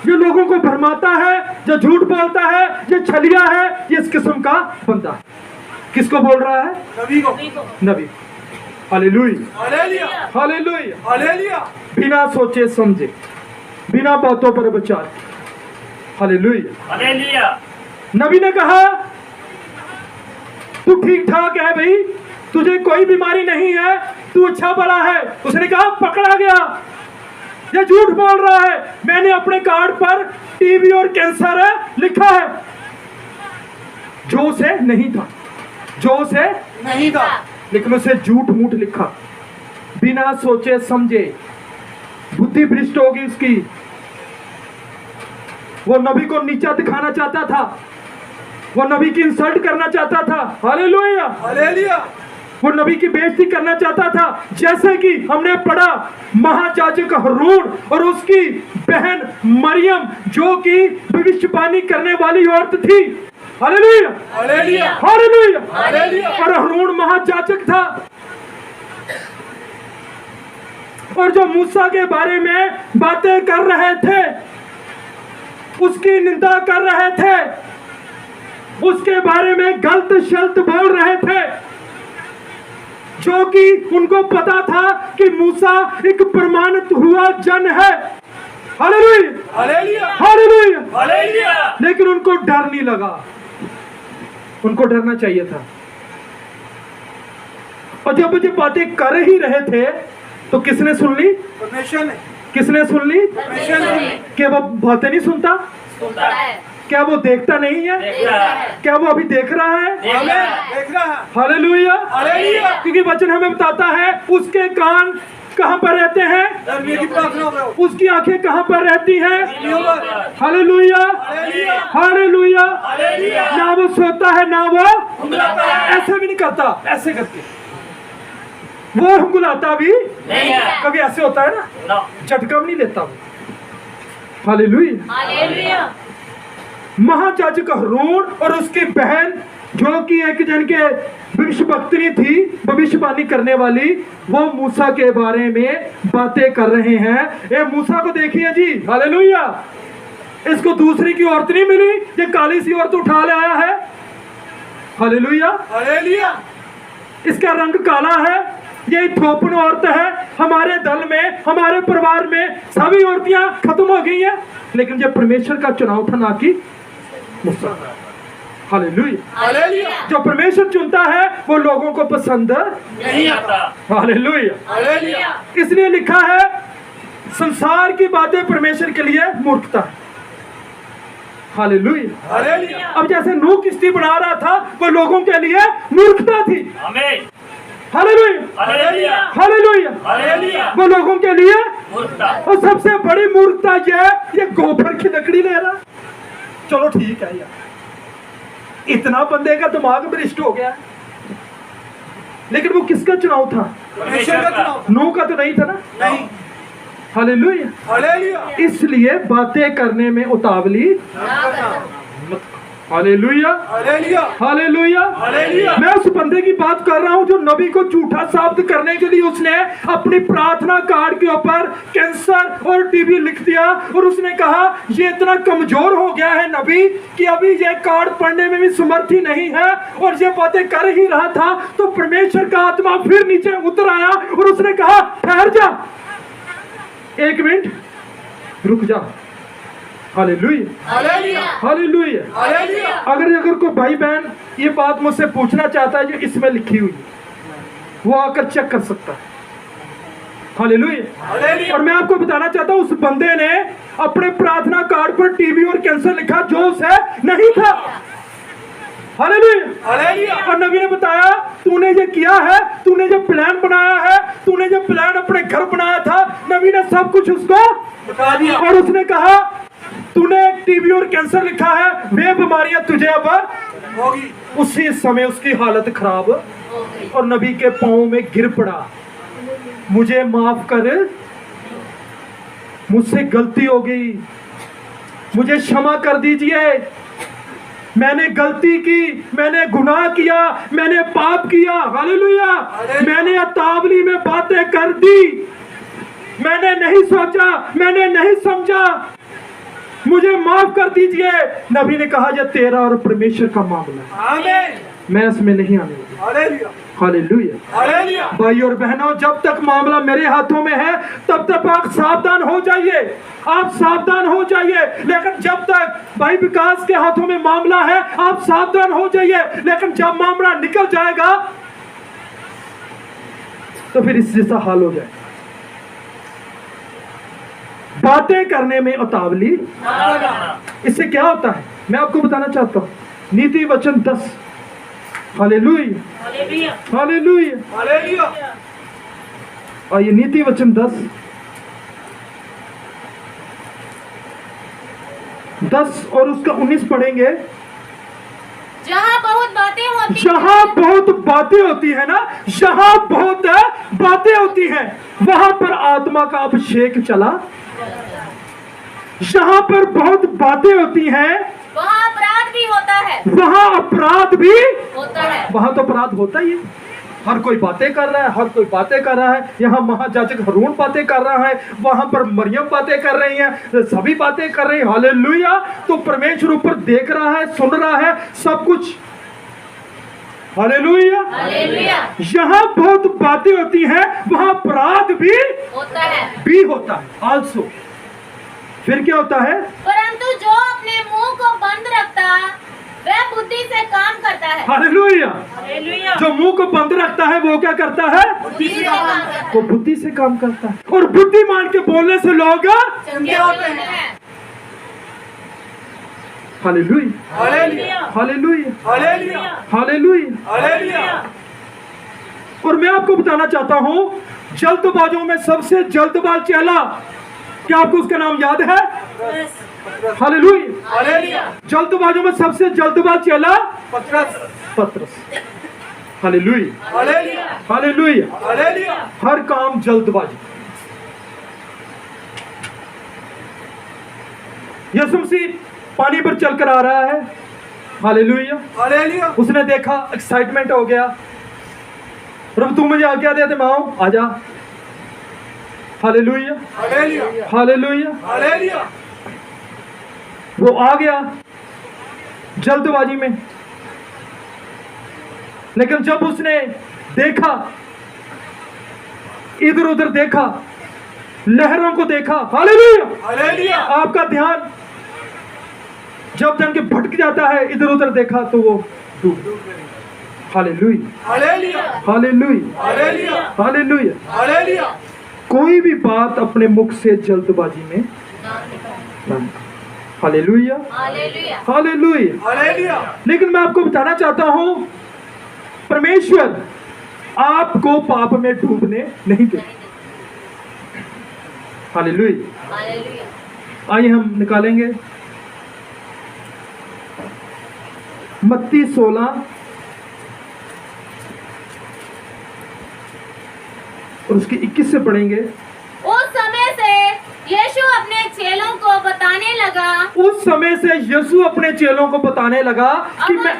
ये लोगों को भरमाता है, जो झूठ बोलता है, ये छलिया है, ये इस किस्म का बंदा है। किसको बोल रहा है? नबी को। नबी। Hallelujah, hallelujah, hallelujah. हालेलुया। बिना सोचे समझे, बिना बातों पर विचार। हालेलुया। हालेलुया। नबी ने कहा तू ठीक ठाक है भाई, तुझे कोई बीमारी नहीं है, तू अच्छा बड़ा है। उसने कहा पकड़ा गया, ये झूठ बोल रहा है, मैंने अपने कार्ड पर टीबी और कैंसर है लिखा है। जो उसे नहीं था, जो उसे नहीं था, लेकिन उसे झूठ मूठ लिखा, बिना सोचे समझे। बुद्धि भ्रष्ट होगी उसकी। वो नबी को नीचा दिखाना चाहता था, वो नबी की इंसल्ट करना चाहता था। Hallelujah, hallelujah. वो नबी की बेइज्जती करना चाहता था। जैसे कि हमने पढ़ा, महायाजक हारून और उसकी बहन मरियम जो कि भविष्यवाणी करने वाली औरत थी। Hallelujah, hallelujah, hallelujah, hallelujah. और हारून महायाजक था और जो मूसा के बारे में बातें कर रहे थे, उसकी निंदा कर रहे थे, उसके बारे में गलत शब्द बोल रहे थे, जो कि उनको पता था कि मूसा एक प्रमाणित हुआ जन है। Hallelujah, hallelujah, hallelujah. हालेलुया। लेकिन उनको डर नहीं लगा, उनको डरना चाहिए था। और जब मुझे बातें कर ही रहे थे तो किसने सुन ली? परमेश्वर ने, किसने सुन ली? परमेश्वर ने। क्या वो बातें नहीं सुनता? सुनता है, क्या वो देखता नहीं है? देखता है, क्या वो अभी देख रहा है? आमीन, देख रहा है। Hallelujah, hallelujah. क्योंकि वचन हमें बताता है उसके कान कहां पर रहते हैं, धर्मी की प्रार्थना करो। उसकी आंखें कहां पर रहती हैं। Hallelujah, hallelujah, hallelujah, hallelujah. Hallelujah. ना वो सोता है ना वो हुकुलाता है। ऐसे भी नहीं करता, ऐसे करके वो हुकुलाता भी नहीं है। कभी ऐसे होता है ना, ना। झटका भी नहीं लेता वो। हालेलुया। हालेलुया। महायाजक हारून और उसकी बहन जो कि एक जन के भविष्यवक्तनी थी, भविष्यवाणी करने वाली, वो मूसा के बारे में बातें कर रहे हैं। ये मूसा को देखिए जी, हालेलुया। इसको दूसरी की औरत नहीं मिली, ये काली सी औरत उठा ले आया है। Hallelujah, hallelujah. इसका रंग काला है, ये इथोपियन औरत है। हमारे दल में, हमारे परिवार में सभी औरतियां खत्म हो गई हैं, लेकिन जब परमेश्वर का चुनाव था ना कि मूसा। हालेलुया। हालेलुया, जो परमेश्वर चुनता है वो लोगों को पसंद नहीं आता। हालेलुया। हालेलुया। इसलिए लिखा है संसार की बातें परमेश्वर के लिए मूर्खता है। हालेलुया। हालेलुया। अब जैसे नूह किश्ती बना रहा था, वो लोगों के लिए मूर्खता थी। आमीन। Hallelujah, hallelujah. हालेलुया। हालेलुया। वो लोगों के लिए, मूर्खता। और सबसे बड़ी मूर्खता ये गोबर की लकड़ी ले रहा। चलो ठीक है यार, इतना बंदे का दिमाग भ्रष्ट हो गया, लेकिन वो किसका चुनाव था? परमेश्वर का चुनाव। नूह का तो नहीं था ना। नहीं। हालेलुया। हालेलुया। इसलिए बातें करने में उतावली मत। Hallelujah, hallelujah. हालेलुया। हालेलुया। मैं उस बंदे की बात कर रहा हूं जो नबी को झूठा साबित करने के लिए उसने अपनी प्रार्थना कार्ड के ऊपर कैंसर और टीबी लिख दिया, और उसने कहा ये इतना कमजोर हो गया है नबी कि अभी ये कार्ड पढ़ने में भी समर्थ ही नहीं है। और ये बातें कर ही रहा था तो परमेश्वर का आत्मा फिर नीचे उतर आया और उसने कहा ठहर जा, एक मिनट रुक जा। Hallelujah, hallelujah. हालेलुया। हालेलुया। अगर कोई भाई बहन ये बात मुझसे पूछना चाहता है जो इसमें लिखी हुई है, वो आकर चेक कर सकता है। हालेलुया। हालेलुया। और मैं आपको बताना चाहता हूं, उस बंदे ने अपने प्रार्थना कार्ड पर टीबी और कैंसर लिखा जो उसे नहीं था। हालेलुया। हालेलुया। और नबी ने बताया तूने ये किया है, तूने जो प्लान बनाया है, तूने जो प्लान अपने घर बनाया था, नबी ने सब कुछ उसको बता दिया। और उसने कहा तूने टीबी और कैंसर लिखा है, वे बीमारियां तुझे अब होगी। उसी समय उसकी हालत खराब और नबी के पांव में गिर पड़ा, मुझे माफ कर, मुझसे गलती हो गई, मुझे क्षमा कर दीजिए, मैंने गलती की, मैंने गुनाह किया, मैंने पाप किया। हालेलुया। मैंने अतावली में बातें कर दी, मैंने नहीं सोचा, मैंने नहीं समझा, मुझे माफ कर दीजिए। नबी ने कहा यह तेरा और परमेश्वर का मामला है, आमीन। मैं इसमें नहीं आने वाला। हालेलुया। हालेलुया। हालेलुया। भाई और बहनों, जब तक मामला मेरे हाथों में है तब तक आप सावधान हो जाइए, आप सावधान हो जाइए। लेकिन जब तक भाई विकास के हाथों में मामला है आप सावधान हो जाइए, लेकिन जब मामला निकल जाएगा तो फिर इस जैसा हाल हो जाएगा। बातें करने में उतावली, इससे क्या होता है मैं आपको बताना चाहता हूं। नीति वचन 10। Hallelujah, hallelujah. हालेलुया। आइए नीति वचन 10 और उसका 19 पढ़ेंगे। जहाँ बहुत बातें होती जहां बहुत बातें होती है ना, जहां बहुत बातें होती हैं, वहां पर आत्मा का अभिषेक चला। जहां पर बहुत बातें होती हैं, वहाँ अपराध भी होता है। वहां अपराध भी होता है। वहां तो अपराध होता ही है। हर कोई बातें कर रहा है, हर कोई बातें कर रहा है। यहाँ महायाजक हारून बातें कर रहा है, वहां पर मरियम बातें कर रही है, सभी बातें कर रही है। हालेलुया। तो परमेश्वर ऊपर देख रहा है, सुन रहा है सब कुछ। हालेलुया। हालेलुया। यहाँ बहुत बातें होती हैं, वहां अपराध भी होता है। होता है आल्सो। फिर क्या होता है? परंतु जो अपने मुंह को बंद रखता वह बुद्धि से काम करता है। हालेलुया। हालेलुया। जो मुंह को बंद रखता है वो क्या करता है? बुद्धि से काम करता है। वो बुद्धि से काम करता है। और बुद्धिमान के बोलने से लोग चंगे होते हैं। Hallelujah. Hallelujah. Hallelujah. Hallelujah. Hallelujah. Hallelujah. और मैं आपको बताना चाहता हूं, जल्दबाजों में सबसे जल्दबाज चेला, क्या आपको उसका नाम याद है? हालेलुया। हालेलुया। जल्दबाजों में सबसे जल्दबाज चेला पतरस। हालेलुया। हालेलुया। हालेलुया। हालेलुया। हर काम जल्दबाजी। यीशु मसीह पानी पर चलकर आ रहा है। हालेलुया। हालेलुया। उसने देखा, एक्साइटमेंट हो गया। प्रभु तू मुझे आज्ञा दे, मैं आऊं, आजा। हालेलुया। हालेलुया। हालेलुया। हालेलुया। वो आ गया जल्दबाजी में, लेकिन जब उसने देखा, इधर उधर देखा, लहरों को देखा। हालेलुया। हालेलुया। आपका ध्यान जब जन के भटक जाता है, इधर उधर देखा तो वो डूब गया। Hallelujah. Hallelujah. Hallelujah. Hallelujah. Hallelujah. Hallelujah. कोई भी बात अपने मुख से जल्दबाजी में ना निकालो। हालेलुया। हालेलुया। हालेलुया। हालेलुया। लेकिन मैं आपको बताना चाहता हूं, परमेश्वर आपको पाप में डूबने नहीं दे। हालेलुया। हालेलुया। आइए हम निकालेंगे मत्ती 16 और उसके 21 से पढ़ेंगे। उस समय से यीशु अपने चेलों को बताने लगा। उस समय से यीशु अपने चेलों को बताने लगा कि मैं,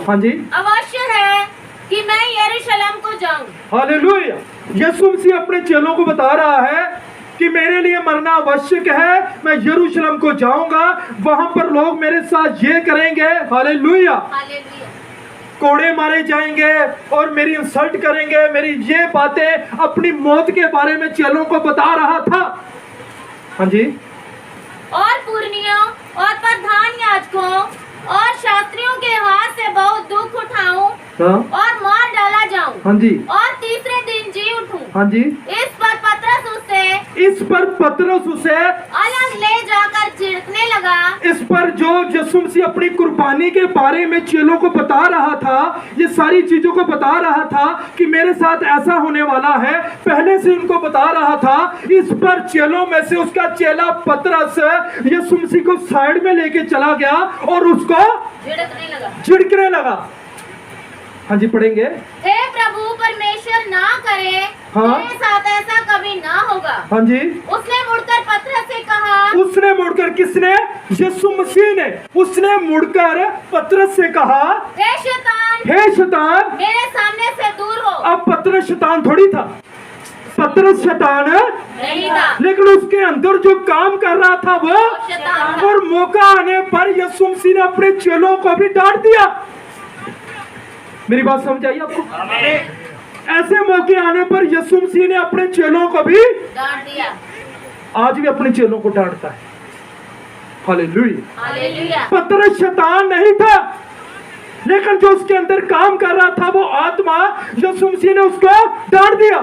हाँ जी, अवश्य है कि मैं यरूशलेम को जाऊं। हालेलुया। यीशु मसीह अपने चेलों को बता रहा है कि मेरे लिए मरना आवश्यक है, मैं यरूशलेम को जाऊंगा, वहां पर लोग मेरे साथ ये करेंगे। हालेलुया। हालेलुया। कोड़े मारे जाएंगे और मेरी इंसल्ट करेंगे। मेरी ये बातें अपनी मौत के बारे में चेलों को बता रहा था। हाँ जी। और पुरनियों और प्रधान याजकों और शास्त्रियों के हाथ से बहुत दुख उठाऊं हाँ। और मार डाला जाऊं हाँ जी। और तीसरे दिन जी उठूं। हाँ जी। इस पर पतरस उसे अलग ले जाकर झिड़कने लगा। इस पर जो यीशु मसीह अपनी कुर्बानी के बारे में चेलों को बता रहा था, ये सारी चीजों को बता रहा था कि मेरे साथ ऐसा होने वाला है, पहले से उनको बता रहा था। इस पर चेलों में से उसका चेला पतरस यीशु मसीह को साइड में लेके चला गया और उसको झिड़कने लगा। हाँ जी, पढ़ेंगे। हे प्रभु, परमेश्वर ना करे, हाँ। मेरे साथ ऐसा कभी ना होगा। हाँ जी। उसने मुड़कर पतरस से कहा। उसने मुड़कर, किसने? यीशु मसीह ने। उसने मुड़कर पतरस से कहा, हे शैतान, हे शैतान, मेरे सामने से दूर हो। अब पतरस शैतान थोड़ी था, पतरस शैतान नहीं था, लेकिन उसके अंदर जो काम कर रहा था वो शैतान था। और मौका आने पर यीशु मसीह ने अपने चेलों को भी डांट दिया। मेरी बात समझ आई आपको? ऐसे मौके आने पर यीशु मसीह ने अपने चेलों को भी डांट दिया। आज भी अपने चेलों को डांटता है। हालेलुया। हालेलुया। पतरस शैतान नहीं था, लेकिन जो उसके अंदर काम कर रहा था वो आत्मा, यीशु मसीह ने उसको डांट दिया।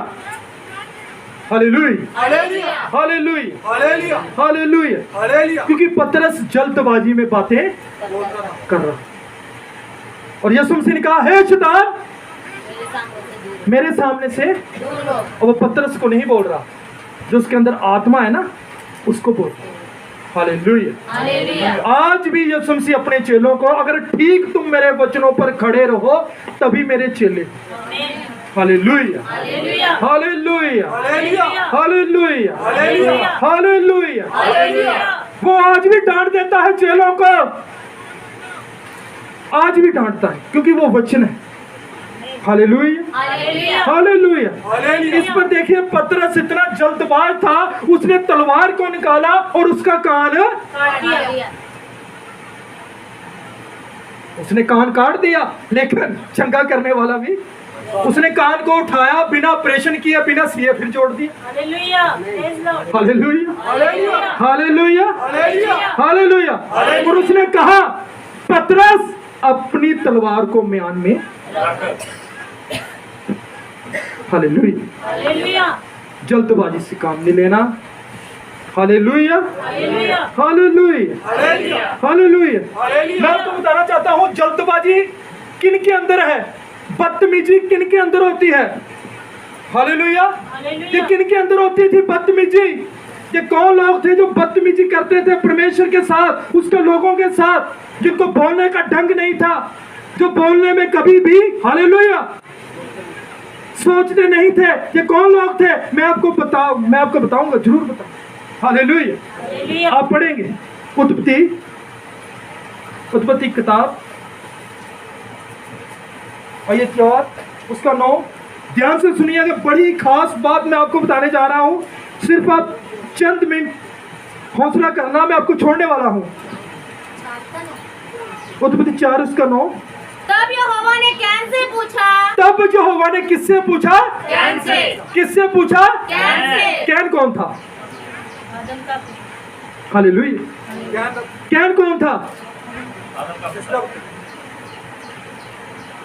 Hallelujah. Hallelujah. Hallelujah. Hallelujah. Hallelujah. Hallelujah. क्योंकि पतरस जल्दबाजी में बातें कर रहा, और यीशु मसीह ने कहा, हे शैतान, मेरे सामने से दूर हो। और वो पतरस को नहीं बोल रहा, जो उसके अंदर आत्मा है ना, उसको बोल रहा। हालेलुया। हालेलुया। आज भी यीशु मसीह अपने चेलों को, अगर ठीक तुम मेरे वचनों पर खड़े रहो तभी मेरे चेले। Hallelujah. Hallelujah. Hallelujah. Hallelujah. Hallelujah. Hallelujah. Hallelujah. Hallelujah. वो आज भी डांट देता है चेलों को, आज भी डांटता है, क्योंकि वो वचन है। हालेलुया। हालेलुया। हालेलुया। हालेलुया। इस पर देखिए, पतरस इतना जल्दबाज था, उसने तलवार को निकाला और उसका कान, काट दिया। उसने कान काट दिया। लेकिन चंगा करने वाला भी, उसने कान को उठाया, बिना ऑपरेशन किए, बिना सिए फिर जोड़ दिया। Hallelujah. Praise Lord. Hallelujah. Hallelujah. Hallelujah. Hallelujah. Hallelujah. और उसने कहा, पतरस अपनी तलवार को म्यान में। हालेलुया। हालेलुया। जल्दबाजी से काम नहीं लेना। Hallelujah. Hallelujah. Hallelujah. Hallelujah. Hallelujah. Hallelujah. मैं आपको बताना चाहता हूँ, जल्दबाजी किन के अंदर है, बदतमीजी किन के अंदर होती है। हालेलुया। ये किन के अंदर होती थी बदतमीजी? ये कौन लोग थे जो बदतमीजी करते थे परमेश्वर के साथ, उसके लोगों के साथ, जिनको बोलने का ढंग नहीं था, जो बोलने में कभी भी, हालेलुया, सोचते नहीं थे। ये कौन लोग थे? मैं आपको बताऊंगा, जरूर बताऊंगा। हालेलुया। हालेलुया। आप पढ़ेंगे उत्पत्ति किताब और ये 4 उसका 9। ध्यान से सुनिएगा, बड़ी खास बात मैं आपको बताने जा रहा हूं। सिर्फ आप चंद मिनट हौसला करना, मैं आपको छोड़ने वाला हूं। उत्पत्ति 4 उसका 9। तब यहोवा ने कैन से पूछा। तब यहोवा ने किससे पूछा? Can say. किससे पूछा? Can say. कैन कौन था? आदम का। हालेलुया। कैन कौन था?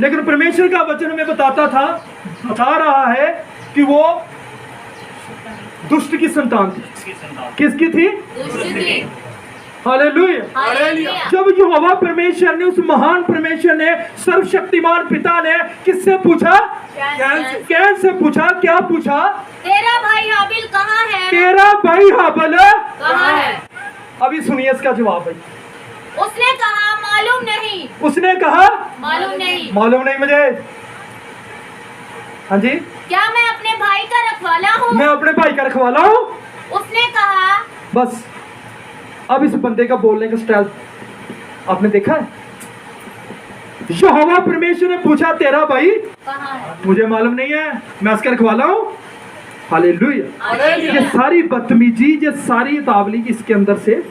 लेकिन परमेश्वर का वचन हमें बता रहा है कि वो दुष्ट की संतान थी। किसकी थी? दुष्ट थी। हालेलुया। हालेलुया। जब यहोवा परमेश्वर ने, उस महान परमेश्वर ने, सर्वशक्तिमान पिता ने किससे पूछा? कैन से पूछा। क्या पूछा? तेरा भाई हाबिल कहाँ है? तेरा भाई हाबिल कहाँ है? अभी सुनिए इसका जवाब भाई। उसने कहा, मालूम नहीं। उसने कहा, मालूम नहीं। मालूम नहीं मुझे। हाँ जी, क्या मैं अपने भाई का रखवाला हूँ? मैं अपने भाई का रखवाला हूँ। उसने कहा। बस अब इस बंदे का बोलने का स्टाइल आपने देखा है। यहोवा परमेश्वर ने पूछा, तेरा भाई कहाँ है? मुझे मालूम नहीं है, मैं उसका रखवाला हूँ। हालेलुया। हालेलुया। ये सारी बदतमीजी, ये सारी तावली इसके अंदर से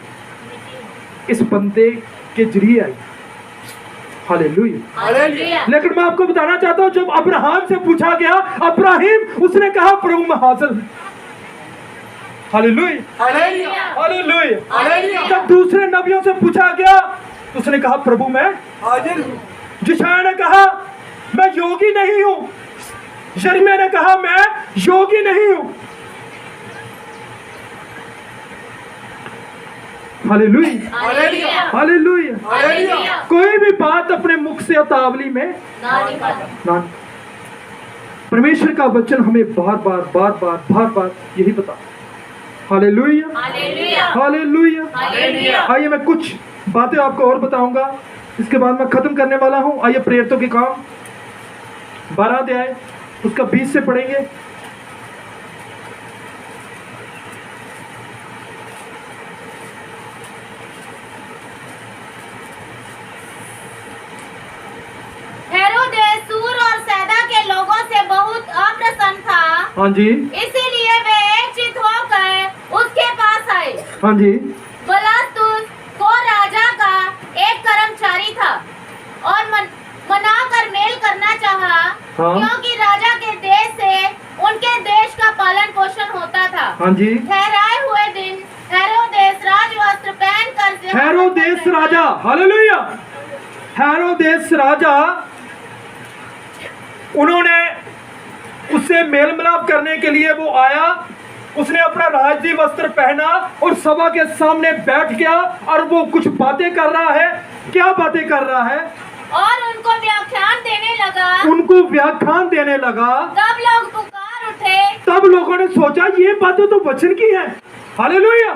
इस बंदे के जरिए आई। हालेलुया। हालेलुया। लेकिन मैं आपको बताना चाहता हूं, जब अब्राहम से पूछा गया, अब्राहिम, उसने कहा, प्रभु मैं हाजिर हूं। हालेलुया। हालेलुया। हालेलुया। हालेलुया। जब दूसरे नबियों से पूछा गया, उसने कहा, प्रभु मैं हाजिर हूँ। जिशाया ने कहा, मैं योगी नहीं हूं। यिर्मयाह ने कहा, मैं योगी नहीं हूं। हालेलुया। हालेलुया। हालेलुया। हालेलुया। कोई भी बात अपने मुख से उतावली में ना निकालो। ना। परमेश्वर का वचन हमें बार बार यही बता। हालेलुया। हालेलुया। हालेलुया। हालेलुया। आइए मैं कुछ बातें आपको और बताऊंगा, इसके बाद मैं खत्म करने वाला हूं। आइए प्रेरितों के काम 12 अध्याय उसका 20 से पढ़ेंगे। हेरोदेस सूर और सैदा के लोगों से बहुत अप्रसन्न था। हाँ जी। इसीलिए वे एकचित होकर उसके पास आए। हाँ जी। बलास्तुस को राजा का एक कर्मचारी था और मनाकर मेल करना चाहा, हाँ। क्योंकि राजा के देश से उनके देश का पालन पोषण होता था। हाँ जी। ठहराए हुए दिन हेरोदेस राजवस्त्र पहनकर हेरोदेस राजा, हालेलुया, हेरोदेस राजा, उन्होंने उससे मेल मिलाप करने के लिए वो आया। उसने अपना राजवी वस्त्र पहना और सभा के सामने बैठ गया और वो कुछ बातें कर रहा है। क्या बातें कर रहा है? और उनको व्याख्यान देने लगा। उनको व्याख्यान देने लगा। तब लोग पुकार उठे। तब लोगों ने सोचा, ये बातें तो वचन की है। हालेलुया।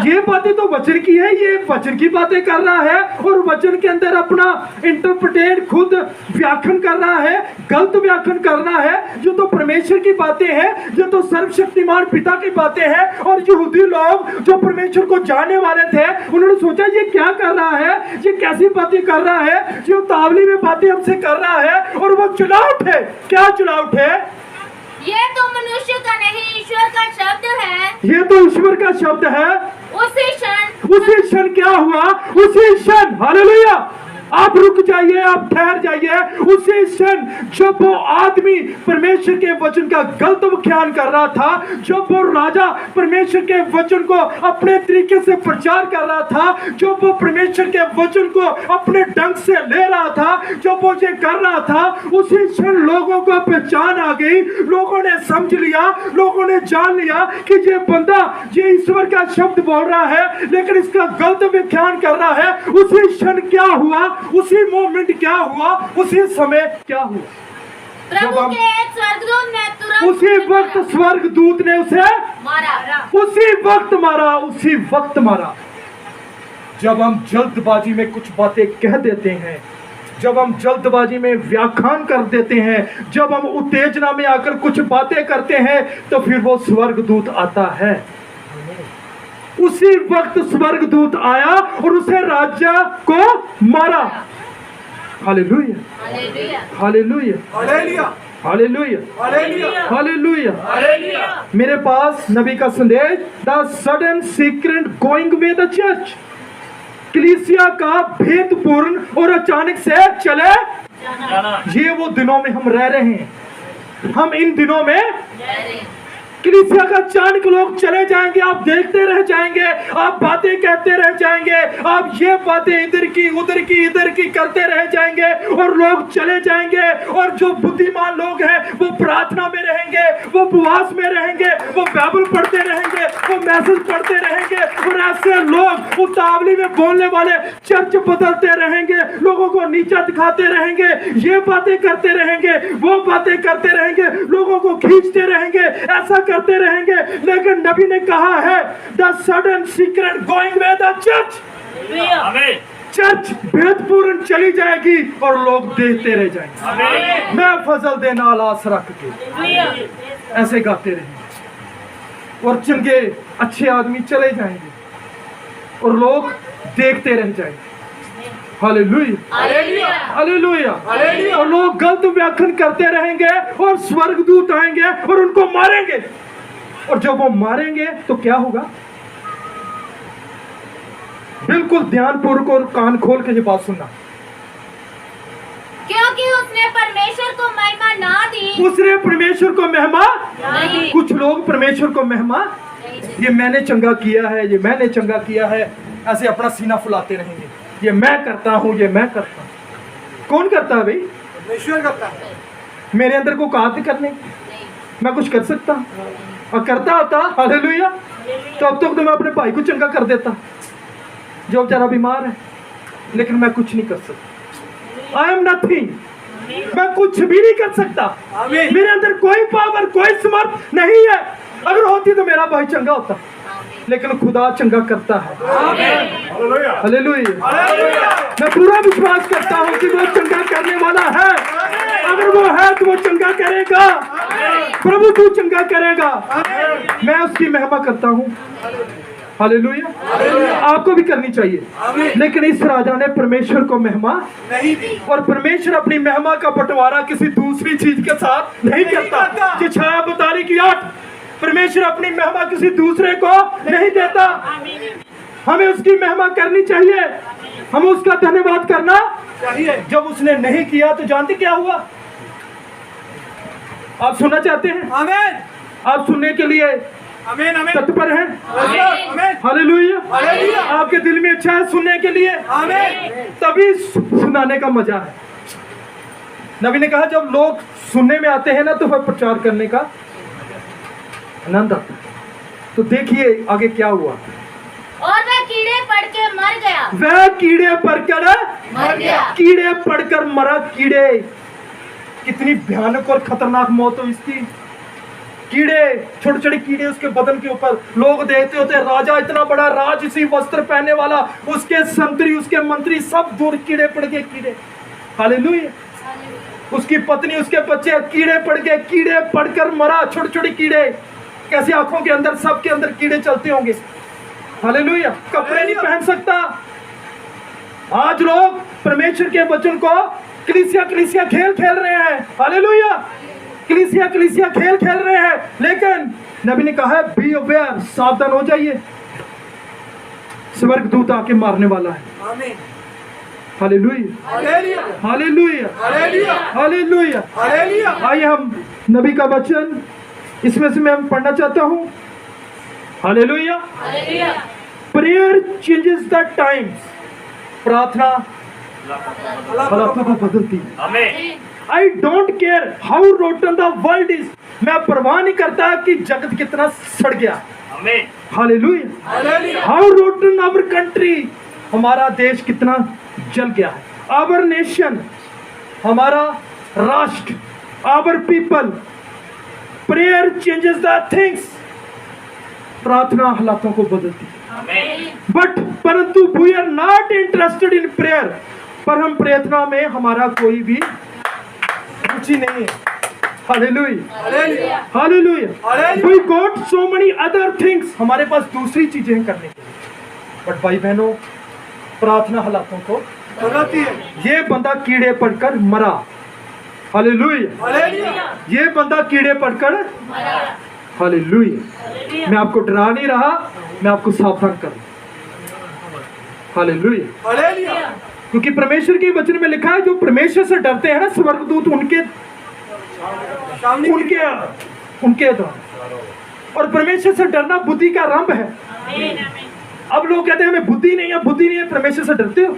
ये बातें तो वचन की है, ये वचन की बातें कर रहा है और वचन के अंदर अपना इंटरप्रेटेड खुद व्याख्यान कर रहा है, गलत व्याख्यान कर रहा है। जो तो परमेश्वर की बातें हैं, जो तो सर्वशक्तिमान पिता की बातें हैं। और यहूदी लोग जो परमेश्वर को जानने वाले थे, उन्होंने सोचा ये क्या कर रहा है, ये कैसी बातें कर रहा है, जो तावली में बातें हमसे कर रहा है। और वो चुला उठे। क्या चुला उठे? ये तो मनुष्य का नहीं, ईश्वर का शब्द है। ये तो ईश्वर का शब्द है। उसी क्षण क्या हुआ? उसी क्षण, हालेलुया, आप रुक जाइए, आप ठहर जाइए। उसी क्षण जब वो आदमी परमेश्वर के वचन का गलत व्याख्यान कर रहा था, जब वो राजा परमेश्वर के वचन को अपने तरीके से प्रचार कर रहा था, जब वो परमेश्वर के वचन को अपने ढंग से ले रहा था, जब वो ये कर रहा था, उसी क्षण लोगों को पहचान आ गई। लोगों ने समझ लिया, लोगों ने जान लिया कि ये बंदा ये ईश्वर का शब्द बोल रहा है लेकिन इसका गलत व्याख्यान कर रहा है। उसी क्षण क्या हुआ? उसी मोमेंट क्या हुआ? उसी समय क्या हुआ? प्रभु के एक स्वर्गदूत ने तुरंत उसी वक्त स्वर्गदूत ने उसे मारा। उसी वक्त मारा। उसी वक्त मारा। जब हम जल्दबाजी में कुछ बातें कह देते हैं, जब हम जल्दबाजी में व्याख्यान कर देते हैं, जब हम उत्तेजना में आकर कुछ बातें करते हैं, तो फिर वो स्वर्गदूत आता है। उसी वक्त स्वर्गदूत आया और उसे राजा को मारा। Hallelujah, hallelujah, hallelujah, hallelujah. मेरे पास नबी का संदेश, the sudden secret going way the church, कलीसिया का भेदपूर्ण और अचानक से चले जाना। ये वो दिनों में हम रह रहे हैं। हम इन दिनों में कलीसिया का अचानक लोग चले जाएंगे, आप देखते रह जाएंगे, आप बातें कहते रह जाएंगे, आप ये बातें इधर की इधर की करते रह जाएंगे और लोग चले जाएंगे। और जो बुद्धिमान लोग हैं वो प्रार्थना में रहेंगे, वो उपवास में रहेंगे, वो बाइबल पढ़ते रहेंगे, वो मैसेज पढ़ते रहेंगे। और ऐसे लोग उतावली में बोलने वाले चर्च बदलते रहेंगे, लोगों को नीचा दिखाते रहेंगे, ये बातें करते रहेंगे, वो बातें करते रहेंगे, लोगों को खींचते रहेंगे, ऐसा करते रहेंगे। लेकिन नबी ने कहा है the sudden secret going way the church, आमीन, चर्च भेदपूर्ण चली जाएगी और लोग देखते रह जाएंगे। आमीन। मैं फजल देना आस रख के ऐसे गाते रहेंगे और चंगे अच्छे आदमी चले जाएंगे और लोग देखते रह जाएंगे। Hallelujah, hallelujah. और लोग गलत व्याख्यान करते रहेंगे और स्वर्गदूत आएंगे और उनको मारेंगे। और जब वो मारेंगे तो क्या होगा? बिल्कुल ध्यानपूर्वक और कान खोल के ये बात सुनना। क्योंकि उसने परमेश्वर को महिमा ना दी। उसने परमेश्वर को महिमा नहीं। कुछ लोग परमेश्वर को महिमा, ये मैंने चंगा किया है, ये मैंने चंगा किया है, ऐसे अपना सीना फुलाते रहेंगे, ये मैं करता हूँ, ये मैं करता हूँ। कौन करता है भाई? परमेश्वर करता है। मेरे अंदर को कात करने मैं कुछ कर सकता हूँ? और करता होता हालेलुया तो अब तक तो मैं अपने भाई को चंगा कर देता जो बेचारा बीमार है, लेकिन मैं कुछ नहीं कर सकता। आई एम नथिंग, मैं कुछ भी नहीं कर सकता। मेरे अंदर कोई पावर, कोई समर्थ नहीं है। अगर होती तो मेरा भाई चंगा होता, लेकिन खुदा चंगा करता है। हालेलुया। मैं पूरा विश्वास करता हूँ कि वो चंगा करने वाला है। अगर वो है तो वो चंगा करेगा। प्रभु तू चंगा करेगा। मैं उसकी महिमा करता हूँ। हालेलुया। आपको भी करनी चाहिए। लेकिन इस राजा ने परमेश्वर को महिमा नहीं दी। और परमेश्वर अपनी महिमा का बंटवारा किसी दूसरी चीज के साथ नहीं करता। यशायाह 42:8, परमेश्वर अपनी महिमा किसी दूसरे को नहीं देता। हमें उसकी महिमा करनी चाहिए, हमें उसका धन्यवाद करना चाहिए। जब उसने नहीं किया तो जानते क्या हुआ? आप सुनना चाहते हैं? आमीन, आप सुनने के लिए आमीन, आमीन, तत्पर हैं? आमीन, हालेलुया। हालेलुया। आपके दिल में इच्छा है सुनने के लिए, आमीन। तभी सुनाने का मजा है। नबी ने कहा जब लोग सुनने में आते हैं ना तो फिर प्रचार करने का आनंद आता है। तो देखिए आगे क्या हुआ। और वह कीड़े पड़ के मर गया। वह कीड़े पड़कर मर गया। कीड़े पड़कर मरा। कीड़े, कितनी भयानक और खतरनाक मौत हो इसकी। कीड़े, छोटे छोटे कीड़े उसके बदन के ऊपर। लोग देखते होते राजा इतना बड़ा राजसी वस्त्र पहनने वाला, उसके संतरी उसके मंत्री सब दूर कीड़े पड़ गए, कीड़े। हालेलुया। उसकी पत्नी उसके बच्चे कीड़े पड़ गए, कीड़े पड़कर मरा, छोटे छोटे कीड़े। कैसे आंखों के अंदर सबके अंदर कीड़े चलते होंगे। हालेलुया। कपड़े नहीं पहन सकता। आज लोग परमेश्वर के वचन को कलीसिया कलीसिया खेल खेल रहे हैं। हालेलुया। कलीसिया कलीसिया खेल खेल रहे हैं, लेकिन नबी ने कहा है बी अवेयर, सावधान हो जाइए, स्वर्गदूत आके मारने वाला है। आमीन। Hallelujah hallelujah. Hallelujah hallelujah. Hallelujah. Hallelujah. आइए हम नबी का वचन इसमें से मैं पढ़ना चाहता हूं। Hallelujah. Prayer changes the times. प्रार्थना हालातों को बदलती है। आमीन। I don't care how rotten the world is. मैं परवाह नहीं करता कि जगत कितना सड़ गया। आमीन। Hallelujah. Hallelujah. How rotten our country. हमारा देश कितना जल गया है। आवर नेशन, हमारा राष्ट्र, our people. Prayer changes the things. प्रार्थना हालातों को बदलती है। आमीन। बट परंतु we are not interested in prayer. पर हम प्रार्थना में हमारा कोई भी रुचि नहीं है। Hallelujah hallelujah. Hallelujah. Hallelujah. We got so many other things. हमारे पास दूसरी चीजें हैं करने के लिए। बट भाई बहनों, प्रार्थना हालातों को बदलती है। ये बंदा कीड़े पड़कर मरा। हालेलुया। हालेलुया। ये बंदा कीड़े पड़कर हालेलुया। मैं आपको डरा नहीं रहा, मैं आपको सावधान कर रहा। हालेलुया। हालेलुया। क्योंकि परमेश्वर के वचन में लिखा है जो परमेश्वर से डरते हैं ना, स्वर्गदूत उनके सामने उनके उनके द्वारा। और परमेश्वर से डरना बुद्धि का आरंभ है। अब लोग कहते हैं हमें बुद्धि नहीं है, बुद्धि नहीं है। परमेश्वर से डरते हो?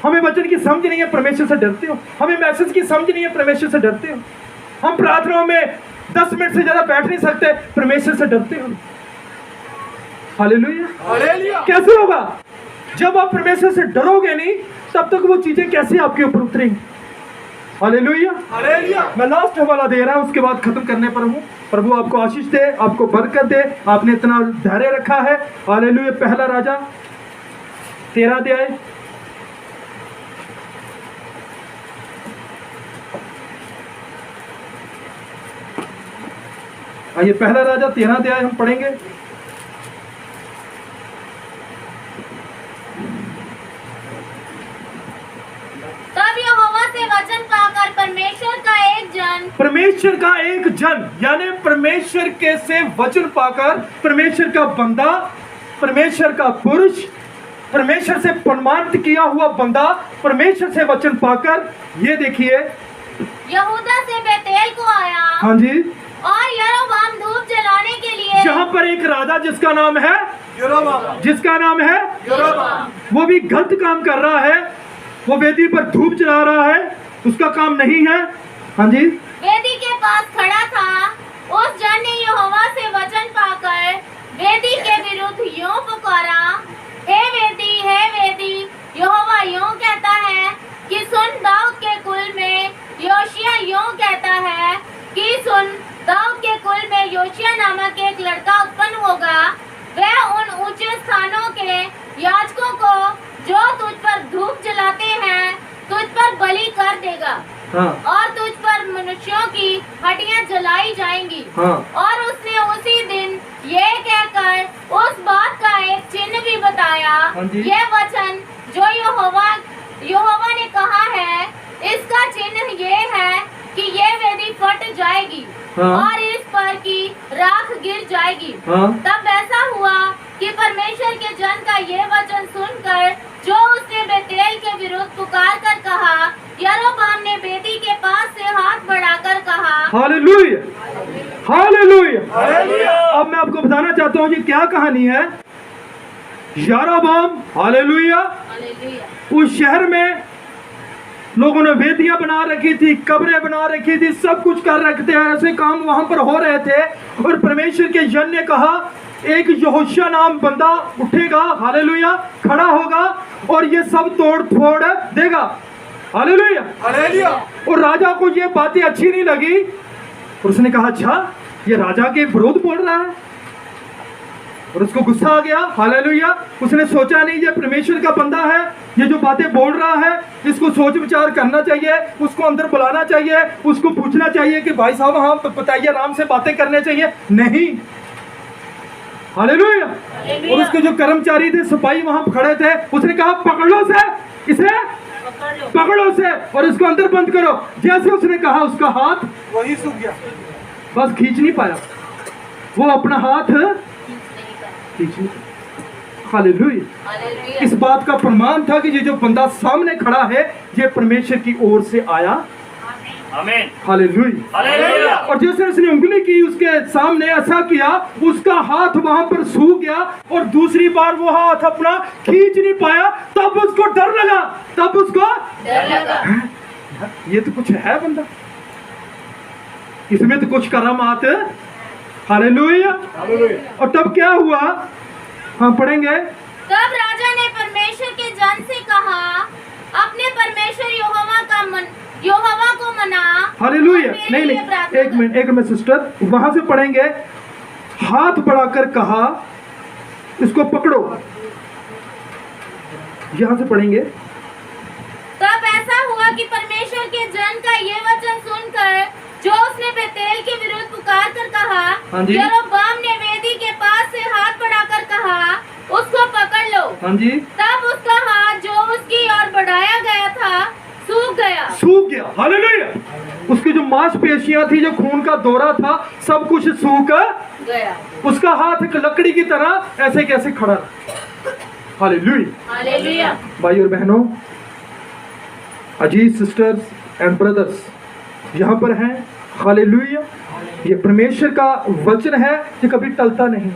हमें वचन की समझ नहीं है, परमेश्वर से डरते हो? हमें मैसेज की समझ नहीं है, परमेश्वर से डरते हो? हम प्रार्थनाओं में 10 मिनट से ज्यादा बैठ नहीं सकते, परमेश्वर से डरते हो? हालेलुया। हालेलुया। कैसे होगा? जब आप परमेश्वर से डरोगे नहीं, तब तक वो चीजें कैसे आपके ऊपर उतरेंगी? हालेलुया। हालेलुया। मैं लास्ट हवाला दे रहा हूं, उसके बाद खत्म करने पर हूं। प्रभु आपको आशीष दे, आपको बरकत दे। आपने इतना धैर्य रखा है। हालेलुया। पहला राजा 13 अध्याय। आइए पहला राजा 13 अध्याय हम पढ़ेंगे। तब यहोवा से वचन पाकर परमेश्वर का एक जन यानी परमेश्वर के से वचन पाकर, परमेश्वर का बंदा, परमेश्वर का पुरुष, परमेश्वर से प्रमाणित किया हुआ बंदा, परमेश्वर से वचन पाकर, ये देखिए यहूदा से बेतेल को आया हाँ जी, और यरोबाम धूप जलाने के लिए यहाँ पर एक राजा जिसका नाम है यरोबाम, जिसका नाम है यरोबाम, वो भी गलत काम कर रहा है। वो वेदी पर धूप जला रहा है, उसका काम नहीं है। हाँ जी, वेदी के पास खड़ा था। उस जन ने यहोवा से वचन पाकर वेदी के विरुद्ध यूं पुकारा, हे वेदी, यहोवा यूं कहता है कि सुन, दाऊद के कुल में योशिया यूं कहता है कि सुन, दाऊद के कुल में योशिया नामक एक लड़का उत्पन्न होगा। वह उन ऊंचे स्थानों के याजकों को जो तुझ पर धूप जलाते हैं तुझ पर बलि कर देगा, हाँ और तुझ पर मनुष्यों की हड्डियां जलाई जाएंगी। हाँ और उसने उसी दिन ये कहकर उस बात का एक चिन्ह भी बताया। हाँ जी। ये वचन जो यहोवा ने कहा है, इसका चिन्ह ये है कि ये वेदी फट जाएगी हाँ। और इस पर की राख गिर जाएगी। हाँ। तब ऐसा हुआ कि परमेश्वर के जन का ये वचन सुनकर जो उसने बेतेल के विरुद्ध पुकार कर कहा, यरोबाम ने वेदी के पास से हाथ बढ़ाकर कहा, हालेलुया, हालेलुया। हालेलुया। अब मैं आपको बताना चाहता हूँ जी क्या कहानी है। यारोबाम, हालेलुया, हालेलुया। उस शहर में लोगों ने वेदियां बना रखी थी, कब्रें बना रखी थी, सब कुछ कर रखते हैं, ऐसे काम वहां पर हो रहे थे। और परमेश्वर के जन ने कहा एक यहोशू नाम बंदा उठेगा, हालेलुया, खड़ा होगा और ये सब तोड़ फोड़ देगा। हालेलुया। हालेलुया। और राजा को ये बातें अच्छी नहीं लगी। और उसने कहा अच्छा ये राजा के विरोध बोल रहा है, और उसको गुस्सा आ गया। हालेलुया। उसने सोचा नहीं ये परमेश्वर का बंदा है, ये जो बातें बोल रहा है इसको सोच विचार करना चाहिए, उसको अंदर बुलाना चाहिए, उसको पूछना चाहिए कि भाई साहब हाँ बताइए, आराम से बातें करने चाहिए। नहीं, हालेलुया। और उसके जो कर्मचारी थे, सिपाही वहां खड़े थे, उसने कहा पकड़ लो से इसे, पकड़ो से और इसको अंदर बंद करो। जैसे उसने कहा उसका हाथ वही सूख गया। बस खींच नहीं पाया, वो अपना हाथ खींच नहीं पाया। हालेलुया। हालेलुया। इस बात का प्रमाण था कि ये जो बंदा सामने खड़ा है ये परमेश्वर की ओर से आया। आमीन। हालेलुया। हालेलुया। और जैसे उसने उंगली की उसके सामने ऐसा किया, उसका हाथ वहां पर सूख गया और दूसरी बार वो हाथ अपना खींच नहीं पाया। तब उसको डर लगा, तब उसको डर लगा। ये तो कुछ है बंदा, इसमें तो कुछ करामात है। हालेलुया। और तब क्या हुआ, हाँ पढ़ेंगे। तब राजा ने परमेश्वर के जन से कहा, अपने परमेश्वर यहोवा को मना। हालेलुया। और मेरे नहीं लिए नहीं, प्रार्थना एक मिनट सिस्टर, वहां से पढ़ेंगे। हाथ बढ़ाकर कहा इसको पकड़ो, यहां से पढ़ेंगे। तब ऐसा हुआ कि परमेश्वर के जन का ये वचन सुनकर जो उसने बेतेल के विरुद्ध पुकार कर कहा, हाँ जी। यरोबाम ने वेदी के पास से हाथ बढ़ाकर कहा, उसको पकड़ लो। हाँ जी। तब उसका हाथ जो उसकी ओर बढ़ाया गया था सूख गया। सूख गया। हालेलुया। उसकी जो मांसपेशियां थी, जो खून का दौरा था, सब कुछ सूख गया। उसका हाथ एक लकड़ी की तरह ऐसे कैसे खड़ा रहा। हालेलुया। हालेलुया। भाई और बहनों, अजीज सिस्टर्स एंड ब्रदर्स यहाँ पर हैं। हालेलुया। ये परमेश्वर का वचन है, ये कभी टलता नहीं।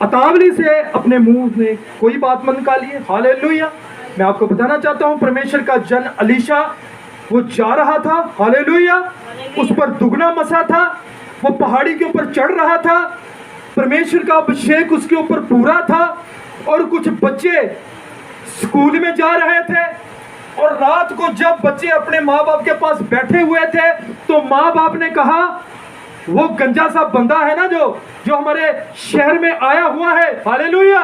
अतावली से अपने मुंह में कोई बात मत निकालिए। हालेलुया। मैं आपको बताना चाहता हूँ, परमेश्वर का जन अलीशा वो जा रहा था। हालेलुया। उस पर दुगना मसा था, वो पहाड़ी के ऊपर चढ़ रहा था, परमेश्वर का अभिषेक उसके ऊपर पूरा था। और कुछ बच्चे स्कूल में जा रहे थे, और रात को जब बच्चे अपने माँ बाप के पास बैठे हुए थे तो माँ बाप ने कहा, वो गंजा सा बंदा है ना जो हमारे शहर में आया हुआ है, हालेलुया,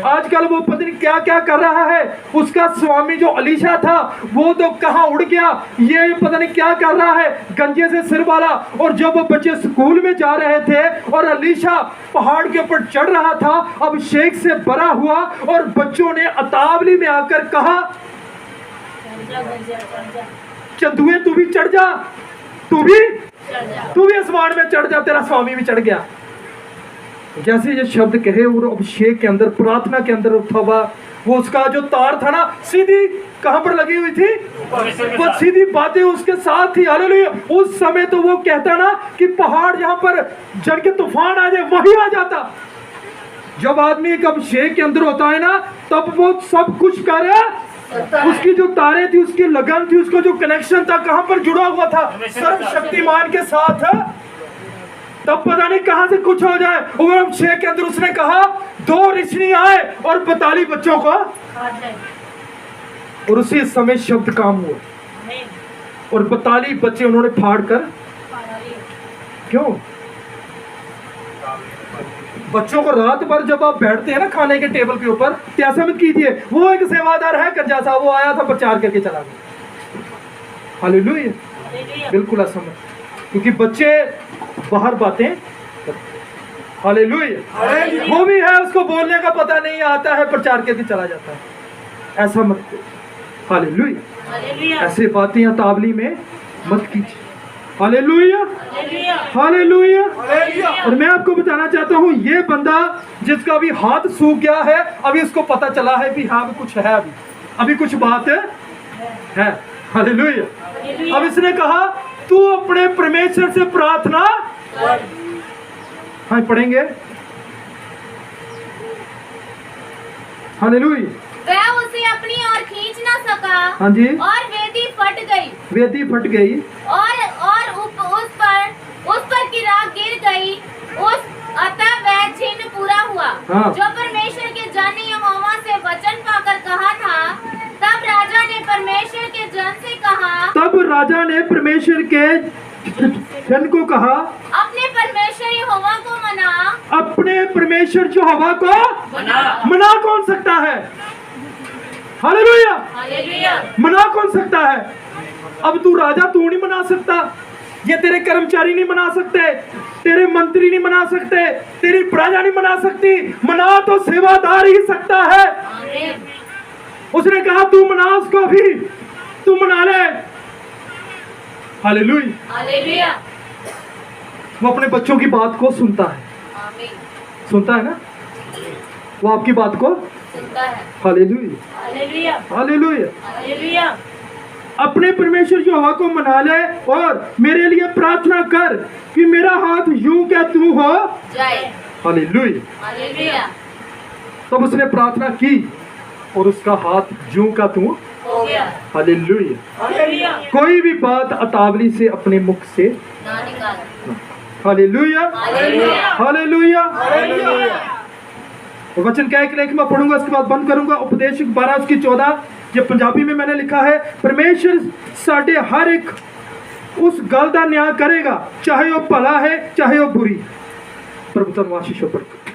आजकल वो पता नहीं क्या क्या कर रहा है। उसका स्वामी जो अलीशा था वो तो कहाँ उड़ गया, ये पता नहीं क्या कर रहा है, गंजे से सिर वाला। और जब वो बच्चे स्कूल में जा रहे थे और अलीशा पहाड़ के ऊपर चढ़ रहा था अभिषेक से भरा हुआ, और बच्चों ने अतावली में आकर कहा, चंदुए तू भी चढ़ जा, तू भी आसमान में चढ़ जा, तेरा स्वामी भी चढ़ गया। जैसे ये शब्द कहे और अभिषेक के अंदर, प्रार्थना के अंदर उठा हुआ, वो उसका जो तार था ना, सीधी कहां पर लगी हुई थी, वो सीधी बातें उसके साथ थी। हालेलुया। उस समय तो वो कहता ना कि पहाड़ जहां पर जड़ के तूफान आ जाए वही आ जाता। जब आदमी एक अभिषेक के अंदर होता है ना, तब वो सब कुछ कर, उसकी जो तारे थी, उसकी लगन थी, उसका जो कनेक्शन था, कहां पर जुड़ा हुआ था, सर्वशक्तिमान के साथ। तब पता नहीं कहां से कुछ हो जाए। और अभिषेक के अंदर उसने कहा, 2 रिश्नी आए और 42 बच्चों को, और उसी समय शब्द काम हुआ और 42 बच्चे उन्होंने फाड़ कर, क्यों बच्चों को रात भर जब आप बैठते हैं ना खाने के टेबल के ऊपर, तो ऐसा मत कीजिए। वो एक सेवादार है गंजा सा, वो आया था प्रचार करके चला गया। हालेलुया। बिल्कुल ऐसा मत, क्योंकि बच्चे बाहर बातें, हालेलुया, वो भी है, उसको बोलने का पता नहीं आता है, प्रचार करके चला जाता है। ऐसा मत, हालेलुया, ऐसे बातें या तावली में मत कीजिए। हालेलुया। हालेलुया। और मैं आपको बताना चाहता हूँ, ये बंदा जिसका अभी हाथ सूख गया है, अभी इसको पता चला है कि हाँ कुछ है, अभी कुछ बात है। हालेलुया। अब इसने कहा, तू अपने परमेश्वर से प्रार्थना, हाँ पढ़ेंगे। हालेलुया। वह उसे अपनी ओर खींच न सका। हाँ जी। और वेदी फट गई। वेदी फट गई। और उस पर की राख गिर गई। अतः वह चिन्ह पूरा हुआ, हाँ। जो परमेश्वर के जन ने यहोवा से वचन पाकर कहा था। तब राजा ने परमेश्वर के जन से कहा, तब राजा ने परमेश्वर के जन को कहा, अपने परमेश्वर यहोवा को मना। अपने परमेश्वर यहोवा को मना कौन सकता है? हालेलुया। हालेलुया। मना कौन सकता है? अब तू राजा, तू नहीं मना सकता, ये तेरे कर्मचारी नहीं मना सकते, तेरे मंत्री नहीं मना सकते, तेरी प्रजा नहीं मना सकती, मना तो सेवादार ही सकता है। आमीन। उसने कहा तू मना उसको भी, तू मना ले। हालेलुया। हालेलुया। वो अपने बच्चों की बात को सुनता है, आमीन। सुनता है ना, वो आपकी बात को सुनता है। हालेलुया। हालेलुया। हालेलुया। हालेलुया। अपने परमेश्वर यहोवा को मना ले और मेरे लिए प्रार्थना कर कि मेरा हाथ यूं क्या तू हो जाए। हालेलुया। हालेलुया। तब उसने प्रार्थना की और उसका हाथ यूं का तू हो गया। हालेलुया। हालेलुया। कोई भी बात अतावली से अपने मुख से ना निकाल। हालेलुया। हालेलुया। हालेलुया। वचन क्या है कि लेख मैं पढ़ूंगा, उसके बाद बंद करूंगा। उपदेश 12 उसकी 14, ये पंजाबी में मैंने लिखा है। परमेश्वर साडे हर एक उस गल का न्याय करेगा, चाहे वो भला है चाहे वो बुरी। प्रभु धन्यवाद।